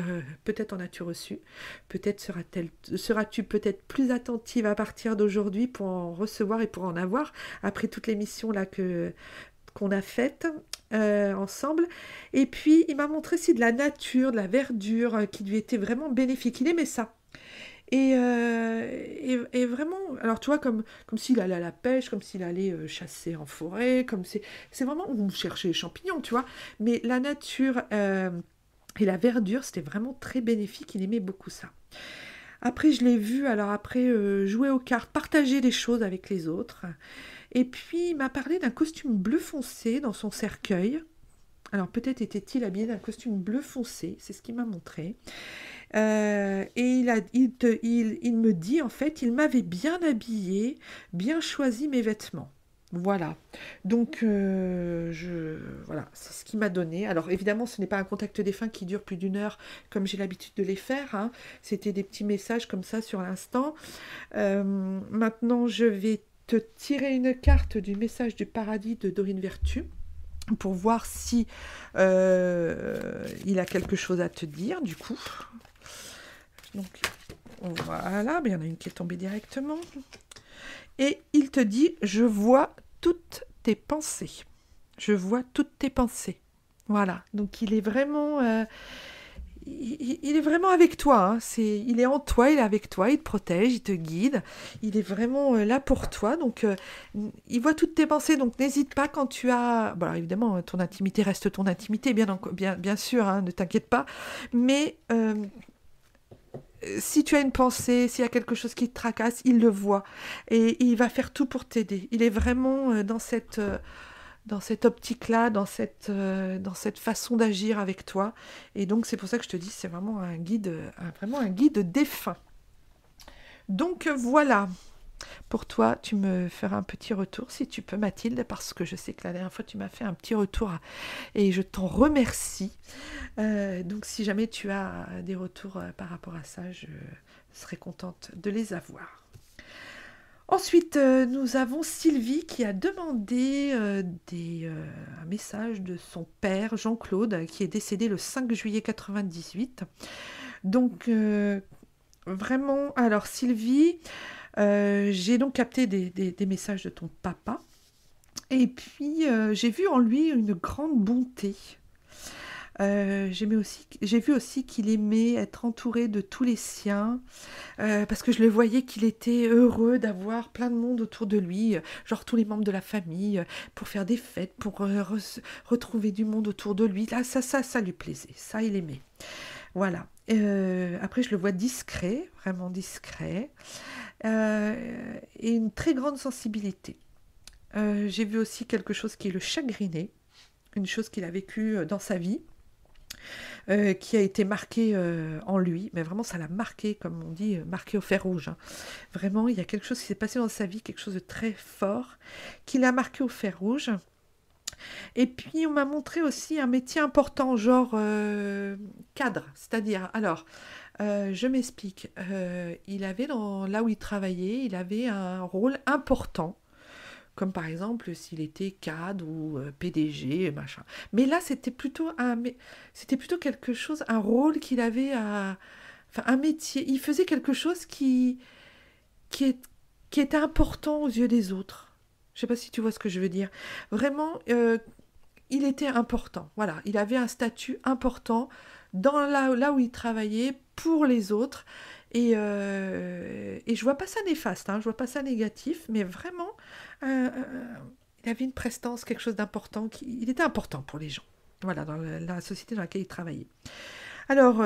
[SPEAKER 2] peut-être en as-tu reçu, peut-être seras-tu peut-être plus attentive à partir d'aujourd'hui pour en recevoir et pour en avoir, après toutes les missions là qu'on a faites ensemble. Et puis, il m'a montré aussi de la nature, de la verdure, qui lui était vraiment bénéfique. Il aimait ça. Et vraiment, alors tu vois, comme s'il allait à la pêche, comme s'il allait chasser en forêt, c'est vraiment, ou chercher les champignons, tu vois. Mais la nature... et la verdure, c'était vraiment très bénéfique, il aimait beaucoup ça. Après, je l'ai vu, jouer aux cartes, partager des choses avec les autres. Et puis, il m'a parlé d'un costume bleu foncé dans son cercueil. Alors, peut-être était-il habillé d'un costume bleu foncé, c'est ce qu'il m'a montré. Et il me dit, en fait, il m'avait bien habillé, bien choisi mes vêtements. Voilà, donc voilà, c'est ce qu'il m'a donné. Alors évidemment, ce n'est pas un contact défunt qui dure plus d'1 heure comme j'ai l'habitude de les faire, hein. C'était des petits messages comme ça sur l'instant. Maintenant, je vais te tirer une carte du message du paradis de Dorine Vertu pour voir si il a quelque chose à te dire, du coup. Donc, voilà, il y en a une qui est tombée directement. Et il te dit, je vois toutes tes pensées. Je vois toutes tes pensées. Voilà, donc il est vraiment... il est vraiment avec toi, hein. Il est en toi, il est avec toi, il te protège, il te guide, il est vraiment là pour toi, donc il voit toutes tes pensées, donc n'hésite pas quand tu as... Bon, alors, évidemment, ton intimité reste ton intimité, bien sûr, hein, ne t'inquiète pas, mais si tu as une pensée, s'il y a quelque chose qui te tracasse, il le voit, et il va faire tout pour t'aider. Il est vraiment dans cette optique-là, dans cette façon d'agir avec toi. Et donc, c'est pour ça que je te dis, c'est vraiment un guide, vraiment un guide défunt. Donc, voilà. Pour toi, tu me feras un petit retour, si tu peux, Mathilde, parce que je sais que la dernière fois, tu m'as fait un petit retour et je t'en remercie. Donc, si jamais tu as des retours par rapport à ça, je serais contente de les avoir. Ensuite, nous avons Sylvie qui a demandé un message de son père, Jean-Claude, qui est décédé le 5 juillet 98. Donc, vraiment, alors Sylvie, j'ai donc capté des messages de ton papa. Et puis, j'ai vu en lui une grande bonté. J'ai vu aussi qu'il aimait être entouré de tous les siens, parce que je le voyais qu'il était heureux d'avoir plein de monde autour de lui, genre tous les membres de la famille, pour faire des fêtes, pour retrouver du monde autour de lui. Là, ça lui plaisait, ça il aimait. Voilà. Après, je le vois discret, vraiment discret, et une très grande sensibilité. J'ai vu aussi quelque chose qui le chagrinait, une chose qu'il a vécue dans sa vie, qui a été marquée en lui, mais vraiment ça l'a marqué, comme on dit, marqué au fer rouge, hein. Vraiment, il y a quelque chose qui s'est passé dans sa vie, quelque chose de très fort, qui l'a marqué au fer rouge. Et puis on m'a montré aussi un métier important, genre cadre, c'est-à-dire, alors, je m'explique, il avait là où il travaillait, il avait un rôle important, comme par exemple s'il était cadre ou PDG, machin. Mais là, c'était plutôt quelque chose, un rôle qu'il avait enfin, un métier. Il faisait quelque chose qui était important aux yeux des autres. Je ne sais pas si tu vois ce que je veux dire. Vraiment, il était important. Voilà, il avait un statut important là où il travaillait pour les autres. Et je vois pas ça néfaste, hein, je vois pas ça négatif, mais vraiment, il avait une prestance, quelque chose d'important, il était important pour les gens, voilà, dans la société dans laquelle il travaillait. Alors,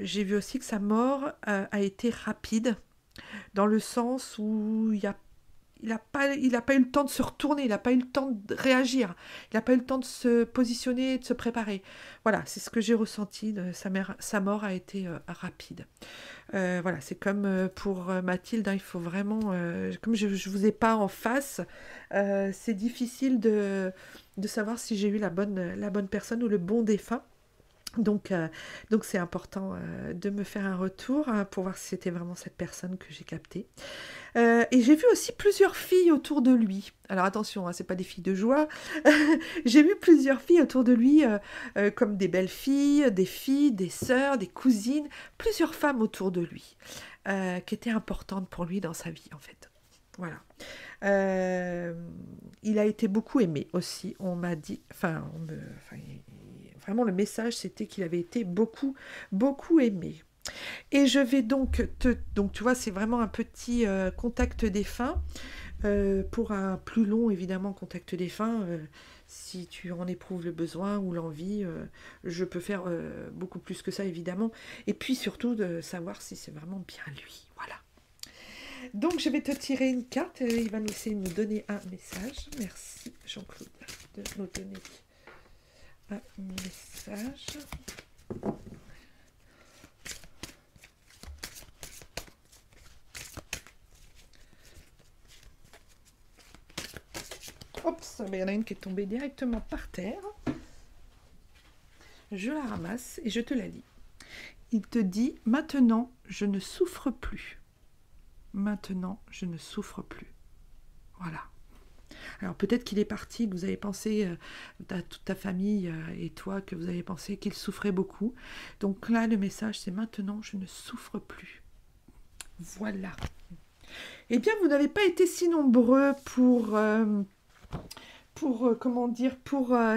[SPEAKER 2] j'ai vu aussi que sa mort a été rapide, dans le sens où il n'a pas eu le temps de se retourner, il n'a pas eu le temps de réagir, il n'a pas eu le temps de se positionner, de se préparer. Voilà, c'est ce que j'ai ressenti, sa mort a été rapide. Voilà, c'est comme pour Mathilde, hein, il faut vraiment, comme je ne vous ai pas en face, c'est difficile de savoir si j'ai eu la bonne personne ou le bon défunt. Donc c'est important de me faire un retour, hein, pour voir si c'était vraiment cette personne que j'ai captée. Et j'ai vu aussi plusieurs filles autour de lui. Alors attention, hein, c'est pas des filles de joie. J'ai vu plusieurs filles autour de lui, comme des belles filles, des sœurs, des cousines, plusieurs femmes autour de lui, qui étaient importantes pour lui dans sa vie, en fait. Voilà. Il a été beaucoup aimé aussi, on m'a dit, vraiment le message c'était qu'il avait été beaucoup, beaucoup aimé. Et je vais donc tu vois, c'est vraiment un petit contact défunt. Pour un plus long, évidemment, contact défunt, si tu en éprouves le besoin ou l'envie, je peux faire beaucoup plus que ça, évidemment. Et puis surtout de savoir si c'est vraiment bien lui. Voilà. Donc je vais te tirer une carte, il va essayer de nous donner un message. Merci Jean-Claude de nous donner un message. Oups, il y en a une qui est tombée directement par terre. Je la ramasse et je te la lis. Il te dit, maintenant, je ne souffre plus. Maintenant, je ne souffre plus. Voilà. Alors peut-être qu'il est parti, que vous avez pensé, toute ta famille et toi, que vous avez pensé qu'il souffrait beaucoup. Donc là, le message, c'est maintenant, je ne souffre plus. Voilà. Eh bien, vous n'avez pas été si nombreux pour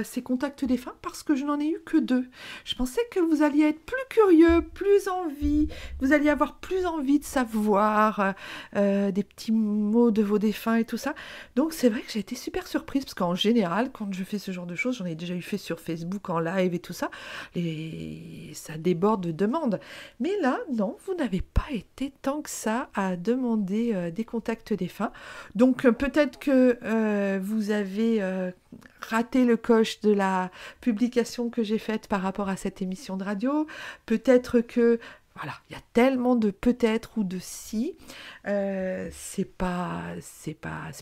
[SPEAKER 2] ces contacts défunts, parce que je n'en ai eu que 2. Je pensais que vous alliez être plus curieux, plus envie, vous alliez avoir plus envie de savoir des petits mots de vos défunts et tout ça. Donc c'est vrai que j'ai été super surprise, parce qu'en général, quand je fais ce genre de choses, j'en ai déjà eu fait sur Facebook en live et tout ça, et ça déborde de demandes. Mais là, non, vous n'avez pas été tant que ça à demander des contacts défunts. Donc peut-être que vous avez raté le coche de la publication que j'ai faite par rapport à cette émission de radio. Peut-être que, voilà, il y a tellement de peut-être ou de si. C'est pas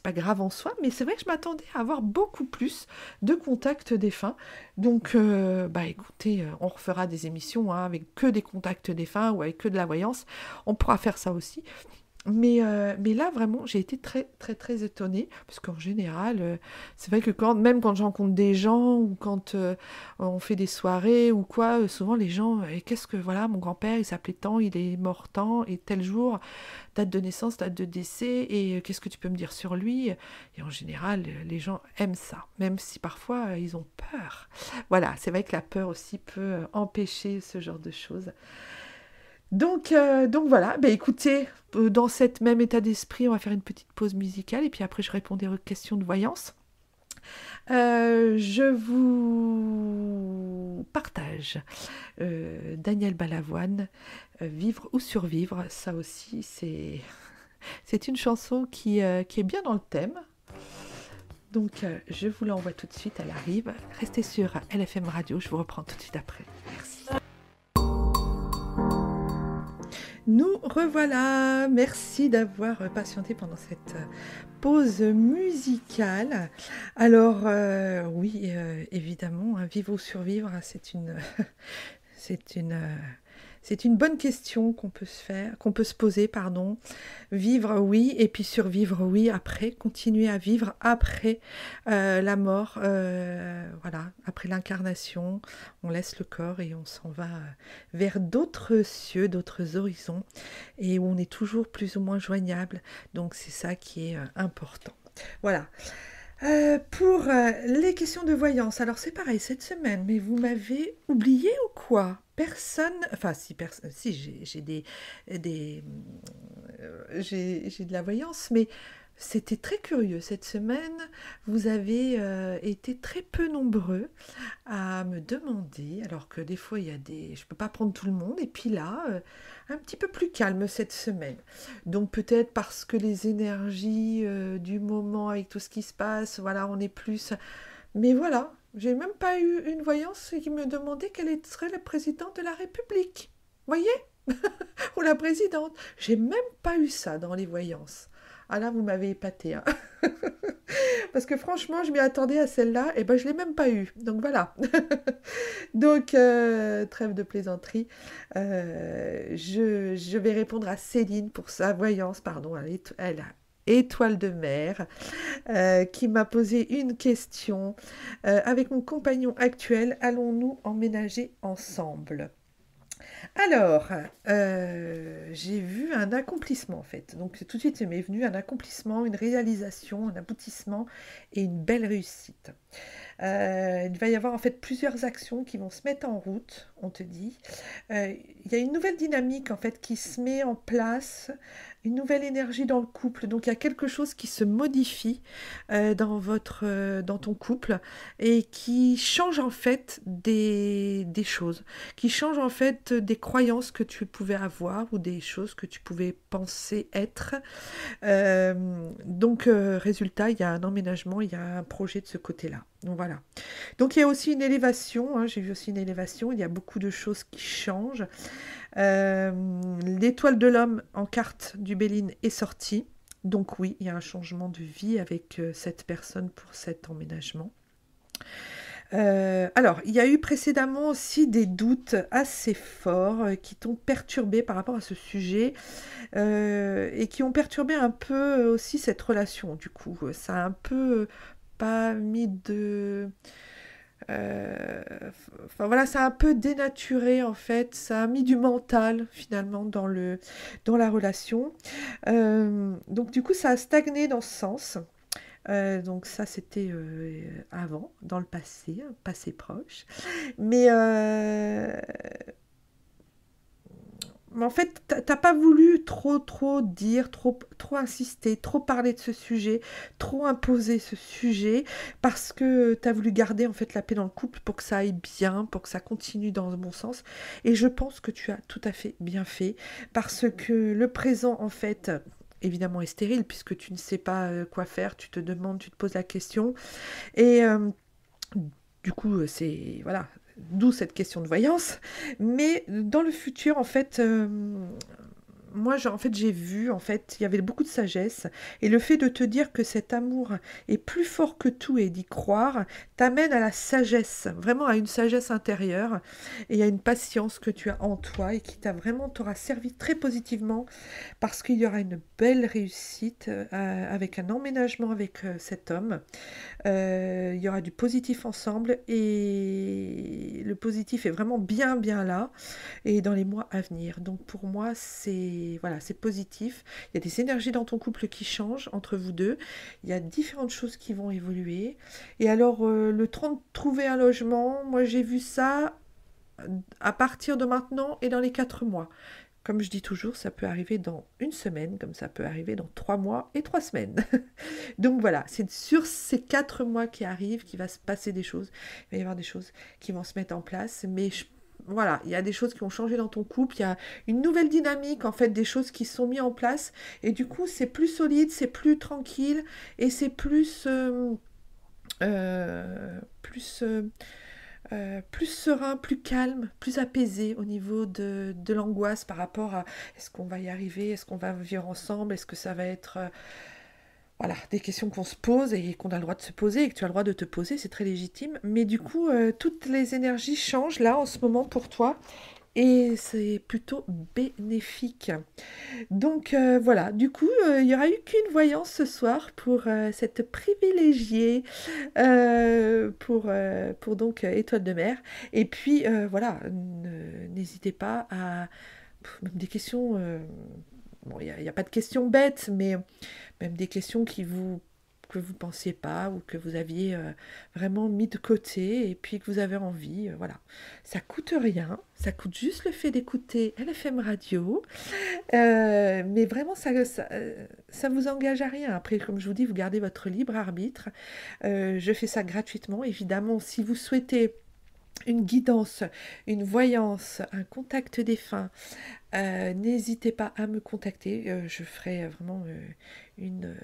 [SPEAKER 2] grave en soi, mais c'est vrai que je m'attendais à avoir beaucoup plus de contacts défunts. Donc, écoutez, on refera des émissions avec que des contacts défunts ou avec que de la voyance. On pourra faire ça aussi. Mais là, vraiment, j'ai été très, très, très étonnée, parce qu'en général, c'est vrai que même quand je rencontre des gens, ou quand on fait des soirées, ou quoi, souvent les gens, voilà, mon grand-père, il s'appelait tant, il est mort tant, et tel jour, date de naissance, date de décès, et qu'est-ce que tu peux me dire sur lui? Et en général, les gens aiment ça, même si parfois, ils ont peur. Voilà, c'est vrai que la peur aussi peut empêcher ce genre de choses. Donc voilà, écoutez, dans cet même état d'esprit, on va faire une petite pause musicale et puis après je répondrai aux questions de voyance. Je vous partage Daniel Balavoine, Vivre ou survivre. Ça aussi, c'est une chanson qui est bien dans le thème. Donc je vous l'envoie tout de suite, elle arrive. Restez sur LFM Radio, je vous reprends tout de suite après. Merci. Nous revoilà, merci d'avoir patienté pendant cette pause musicale. Alors oui, évidemment, vivre ou survivre, c'est une bonne question qu'on peut se poser, pardon. Vivre, oui, et puis survivre, oui, après, continuer à vivre après la mort, voilà, après l'incarnation, on laisse le corps et on s'en va vers d'autres cieux, d'autres horizons, et où on est toujours plus ou moins joignable, donc c'est ça qui est important. Voilà. Pour les questions de voyance, alors c'est pareil cette semaine, mais vous m'avez oublié ou quoi? Personne, enfin si j'ai de la voyance, mais c'était très curieux cette semaine. Vous avez été très peu nombreux à me demander, alors que des fois je peux pas prendre tout le monde, et puis là, un petit peu plus calme cette semaine. Donc peut-être parce que les énergies du moment avec tout ce qui se passe, voilà, on est plus. Mais voilà, j'ai même pas eu une voyance qui me demandait quelle serait le président de la République. Voyez? Ou la présidente. J'ai même pas eu ça dans les voyances. Ah là, vous m'avez épaté, hein. Parce que franchement, je m'y attendais à celle-là, et je l'ai même pas eue. Donc voilà. Donc, trêve de plaisanterie. Je vais répondre à Céline pour sa voyance, pardon, elle a Étoile de mer, qui m'a posé une question. Avec mon compagnon actuel, allons-nous emménager ensemble? Alors, j'ai vu un accomplissement en fait. Donc tout de suite, il m'est venu un accomplissement, une réalisation, un aboutissement et une belle réussite. Il va y avoir en fait plusieurs actions qui vont se mettre en route, on te dit. Il y a une nouvelle dynamique en fait qui se met en place, une nouvelle énergie dans le couple. Donc il y a quelque chose qui se modifie dans ton couple et qui change en fait des choses, qui change en fait des croyances que tu pouvais avoir ou des choses que tu pouvais penser être. Donc résultat, il y a un emménagement, il y a un projet de ce côté-là. Donc voilà. Donc il y a aussi une élévation, hein, j'ai vu aussi une élévation, il y a beaucoup de choses qui changent. L'étoile de l'homme en carte du Béline est sortie. Donc oui, il y a un changement de vie avec cette personne pour cet emménagement. Alors, il y a eu précédemment aussi des doutes assez forts qui t'ont perturbé par rapport à ce sujet et qui ont perturbé un peu aussi cette relation. Du coup, ça a un peu pas mis de... Enfin voilà, ça a un peu dénaturé en fait, ça a mis du mental finalement dans la relation. Donc du coup, ça a stagné dans ce sens. Donc ça, c'était avant, dans le passé, un passé proche. Mais, mais en fait, t'as pas voulu trop dire, trop insister, trop parler de ce sujet, trop imposer ce sujet, parce que t'as voulu garder en fait la paix dans le couple pour que ça aille bien, pour que ça continue dans le bon sens. Et je pense que tu as tout à fait bien fait, parce que le présent, en fait, évidemment est stérile, puisque tu ne sais pas quoi faire, tu te demandes, tu te poses la question. Et du coup, c'est voilà, d'où cette question de voyance. Mais dans le futur, en fait, moi, en fait, j'ai vu, en fait, il y avait beaucoup de sagesse. Et le fait de te dire que cet amour est plus fort que tout et d'y croire, t'amène à la sagesse, vraiment à une sagesse intérieure et à une patience que tu as en toi et qui t'aura servi très positivement parce qu'il y aura une belle réussite avec un emménagement avec cet homme. Il y aura du positif ensemble et le positif est vraiment bien là et dans les mois à venir. Donc pour moi, c'est voilà, c'est positif. Il y a des énergies dans ton couple qui changent entre vous deux. Il y a différentes choses qui vont évoluer. Et alors, le temps de trouver un logement, moi j'ai vu ça à partir de maintenant et dans les 4 mois. Comme je dis toujours, ça peut arriver dans une semaine, comme ça peut arriver dans 3 mois et 3 semaines. Donc voilà, c'est sur ces 4 mois qui arrivent qu'il va se passer des choses. Il va y avoir des choses qui vont se mettre en place. Mais voilà, il y a des choses qui ont changé dans ton couple. Il y a une nouvelle dynamique, en fait, des choses qui sont mises en place. Et du coup, c'est plus solide, c'est plus tranquille et c'est plus... plus plus serein, plus calme, plus apaisé au niveau de l'angoisse par rapport à est-ce qu'on va y arriver, est-ce qu'on va vivre ensemble, est-ce que ça va être... voilà, des questions qu'on se pose et qu'on a le droit de se poser et que tu as le droit de te poser, c'est très légitime. Mais du coup, toutes les énergies changent là en ce moment pour toi et c'est plutôt bénéfique. Donc voilà, du coup, il n'y aura eu qu'une voyance ce soir pour cette privilégiée, pour donc Étoile de mer. Et puis voilà, n'hésitez pas à... même des questions... bon, il n'y a pas de questions bêtes, mais même des questions que vous pensiez pas ou que vous aviez vraiment mis de côté et puis que vous avez envie, voilà. Ça coûte rien, ça coûte juste le fait d'écouter LFM Radio, mais vraiment ça vous engage à rien. Après, comme je vous dis, vous gardez votre libre arbitre. Je fais ça gratuitement, évidemment, si vous souhaitez une guidance, une voyance, un contact défunt, n'hésitez pas à me contacter. Je ferai vraiment une,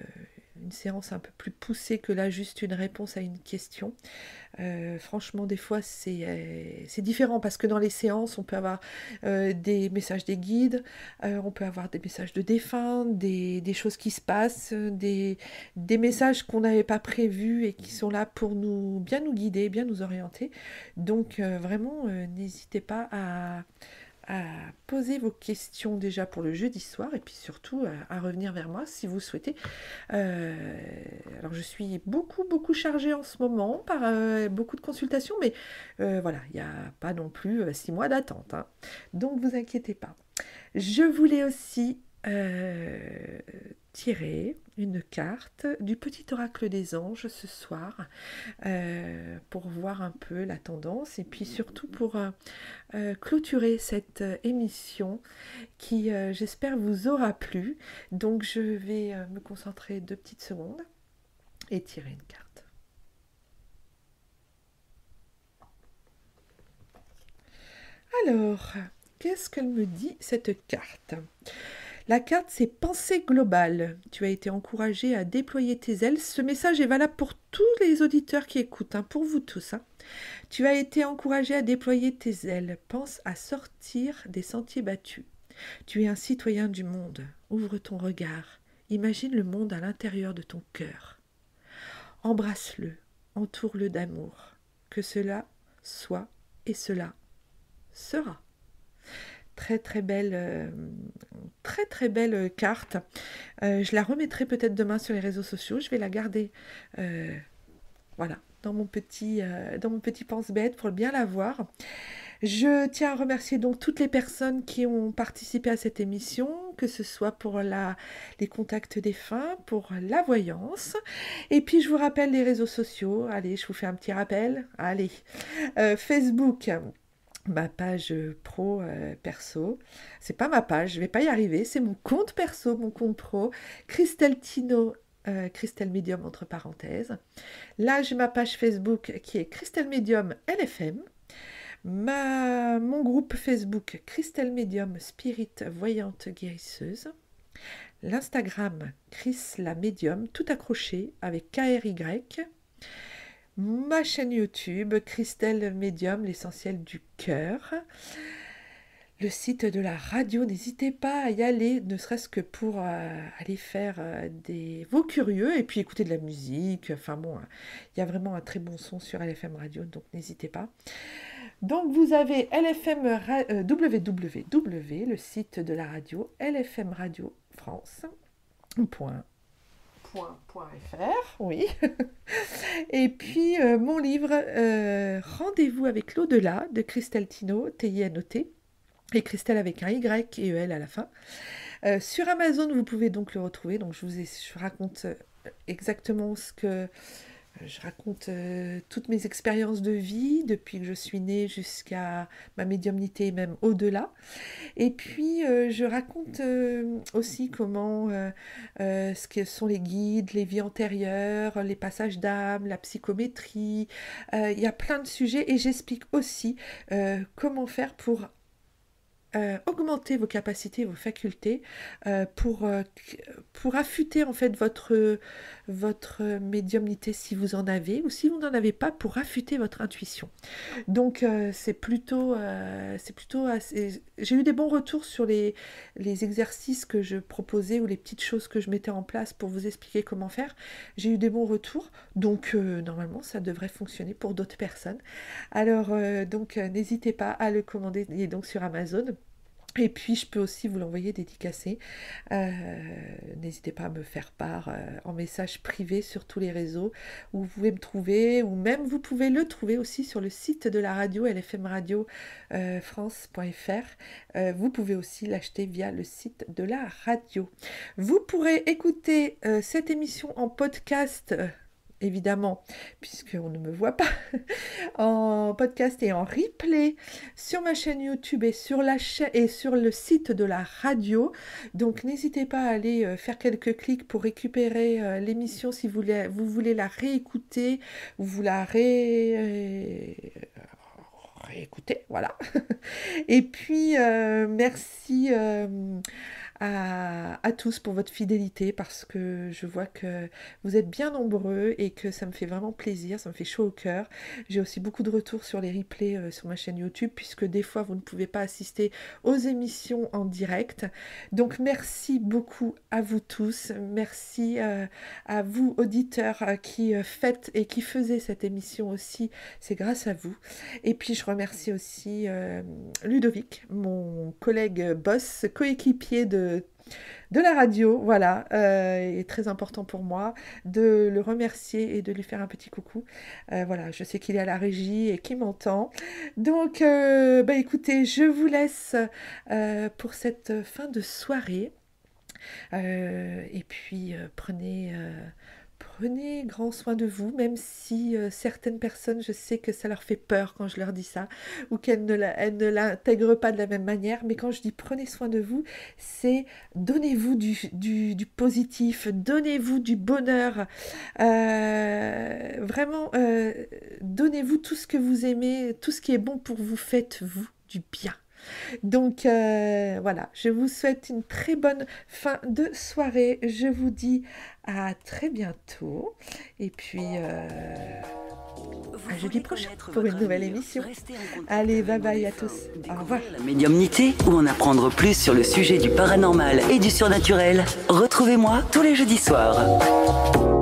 [SPEAKER 2] une séance un peu plus poussée que là, juste une réponse à une question. Franchement, des fois, c'est différent parce que dans les séances, on peut avoir des messages des guides, on peut avoir des messages de défunts, des choses qui se passent, des messages qu'on n'avait pas prévus et qui sont là pour bien nous guider, bien nous orienter. Donc, vraiment, n'hésitez pas à poser vos questions déjà pour le jeudi soir et puis surtout à revenir vers moi si vous souhaitez. Alors je suis beaucoup chargée en ce moment par beaucoup de consultations, mais voilà, il n'y a pas non plus 6 mois d'attente, hein. Donc vous inquiétez pas. Je voulais aussi tirer une carte du petit oracle des anges ce soir pour voir un peu la tendance et puis surtout pour clôturer cette émission qui j'espère vous aura plu. Donc je vais me concentrer 2 petites secondes et tirer une carte. Alors, qu'est-ce qu'elle me dit cette carte ? La carte, c'est pensée globale. Tu as été encouragé à déployer tes ailes. Ce message est valable pour tous les auditeurs qui écoutent, hein, pour vous tous, hein. Tu as été encouragé à déployer tes ailes. Pense à sortir des sentiers battus. Tu es un citoyen du monde. Ouvre ton regard. Imagine le monde à l'intérieur de ton cœur. Embrasse-le. Entoure-le d'amour. que cela soit et cela sera. Très très belle carte. Je la remettrai peut-être demain sur les réseaux sociaux. Je vais la garder voilà, dans mon petit pense-bête pour bien la voir. Je tiens à remercier donc toutes les personnes qui ont participé à cette émission, que ce soit pour les contacts défunts, pour la voyance. Et puis je vous rappelle les réseaux sociaux. Allez, je vous fais un petit rappel. Allez, Facebook, ma page pro perso. C'est pas ma page, je vais pas y arriver. C'est mon compte perso, mon compte pro. Christelle Tino. Christelle Medium entre parenthèses. Là, j'ai ma page Facebook qui est Christelle Medium LFM. Mon groupe Facebook Christelle Medium Spirit Voyante Guérisseuse. L'Instagram Chris la Medium, tout accroché avec KRY. Ma chaîne YouTube Christelle Medium, l'essentiel du cœur. Le site de la radio, n'hésitez pas à y aller, ne serait-ce que pour aller faire des veaux curieux et puis écouter de la musique. Enfin bon, il y a vraiment un très bon son sur LFM Radio, donc n'hésitez pas. Donc vous avez www, le site de la radio, LFM Radio France. .fr, oui. Et puis mon livre Rendez-vous avec l'au-delà de Christelle Tino, T-I-N-O-T. Et Christelle avec un Y et E-L à la fin. Sur Amazon, vous pouvez donc le retrouver. Donc je raconte exactement je raconte toutes mes expériences de vie depuis que je suis née jusqu'à ma médiumnité et même au-delà. Et puis je raconte aussi comment ce que sont les guides, les vies antérieures, les passages d'âme, la psychométrie. Il y a plein de sujets et j'explique aussi comment faire pour augmenter vos capacités, vos facultés, pour affûter en fait votre médiumnité si vous en avez, ou si vous n'en avez pas, pour affûter votre intuition. Donc c'est plutôt assez... J'ai eu des bons retours sur les exercices que je proposais ou les petites choses que je mettais en place pour vous expliquer comment faire. J'ai eu des bons retours, donc normalement ça devrait fonctionner pour d'autres personnes. Alors donc n'hésitez pas à le commander, il est donc sur Amazon. Et puis, je peux aussi vous l'envoyer dédicacé. N'hésitez pas à me faire part en message privé sur tous les réseaux où vous pouvez me trouver, ou même vous pouvez le trouver aussi sur le site de la radio, lfmradio-france.fr. Vous pouvez aussi l'acheter via le site de la radio. Vous pourrez écouter cette émission en podcast, évidemment, puisqu'on ne me voit pas, en podcast et en replay sur ma chaîne YouTube et sur le site de la radio. Donc n'hésitez pas à aller faire quelques clics pour récupérer l'émission si vous voulez la réécouter, ou vous la réécouter, voilà. Et puis merci à tous pour votre fidélité, parce que je vois que vous êtes bien nombreux et que ça me fait vraiment plaisir, ça me fait chaud au cœur. J'ai aussi beaucoup de retours sur les replays sur ma chaîne YouTube, puisque des fois vous ne pouvez pas assister aux émissions en direct. Donc merci beaucoup à vous tous, merci à vous auditeurs qui faites et qui faisaient cette émission aussi, c'est grâce à vous. Et puis je remercie aussi Ludovic, mon collègue boss, coéquipier de la radio, voilà, est très important pour moi de le remercier et de lui faire un petit coucou. Voilà, je sais qu'il est à la régie et qu'il m'entend. Donc, écoutez, je vous laisse pour cette fin de soirée. Et puis, prenez grand soin de vous, même si certaines personnes, je sais que ça leur fait peur quand je leur dis ça, ou qu'elles ne l'intègrent pas de la même manière, mais quand je dis prenez soin de vous, c'est donnez-vous du positif, donnez-vous du bonheur, vraiment, donnez-vous tout ce que vous aimez, tout ce qui est bon pour vous, faites-vous du bien. Donc voilà, je vous souhaite une très bonne fin de soirée. Je vous dis à très bientôt. Et puis à jeudi prochain pour une nouvelle émission. Allez, bye bye à tous. Au revoir.
[SPEAKER 1] La médiumnité ou en apprendre plus sur le sujet du paranormal et du surnaturel. Retrouvez-moi tous les jeudis soirs.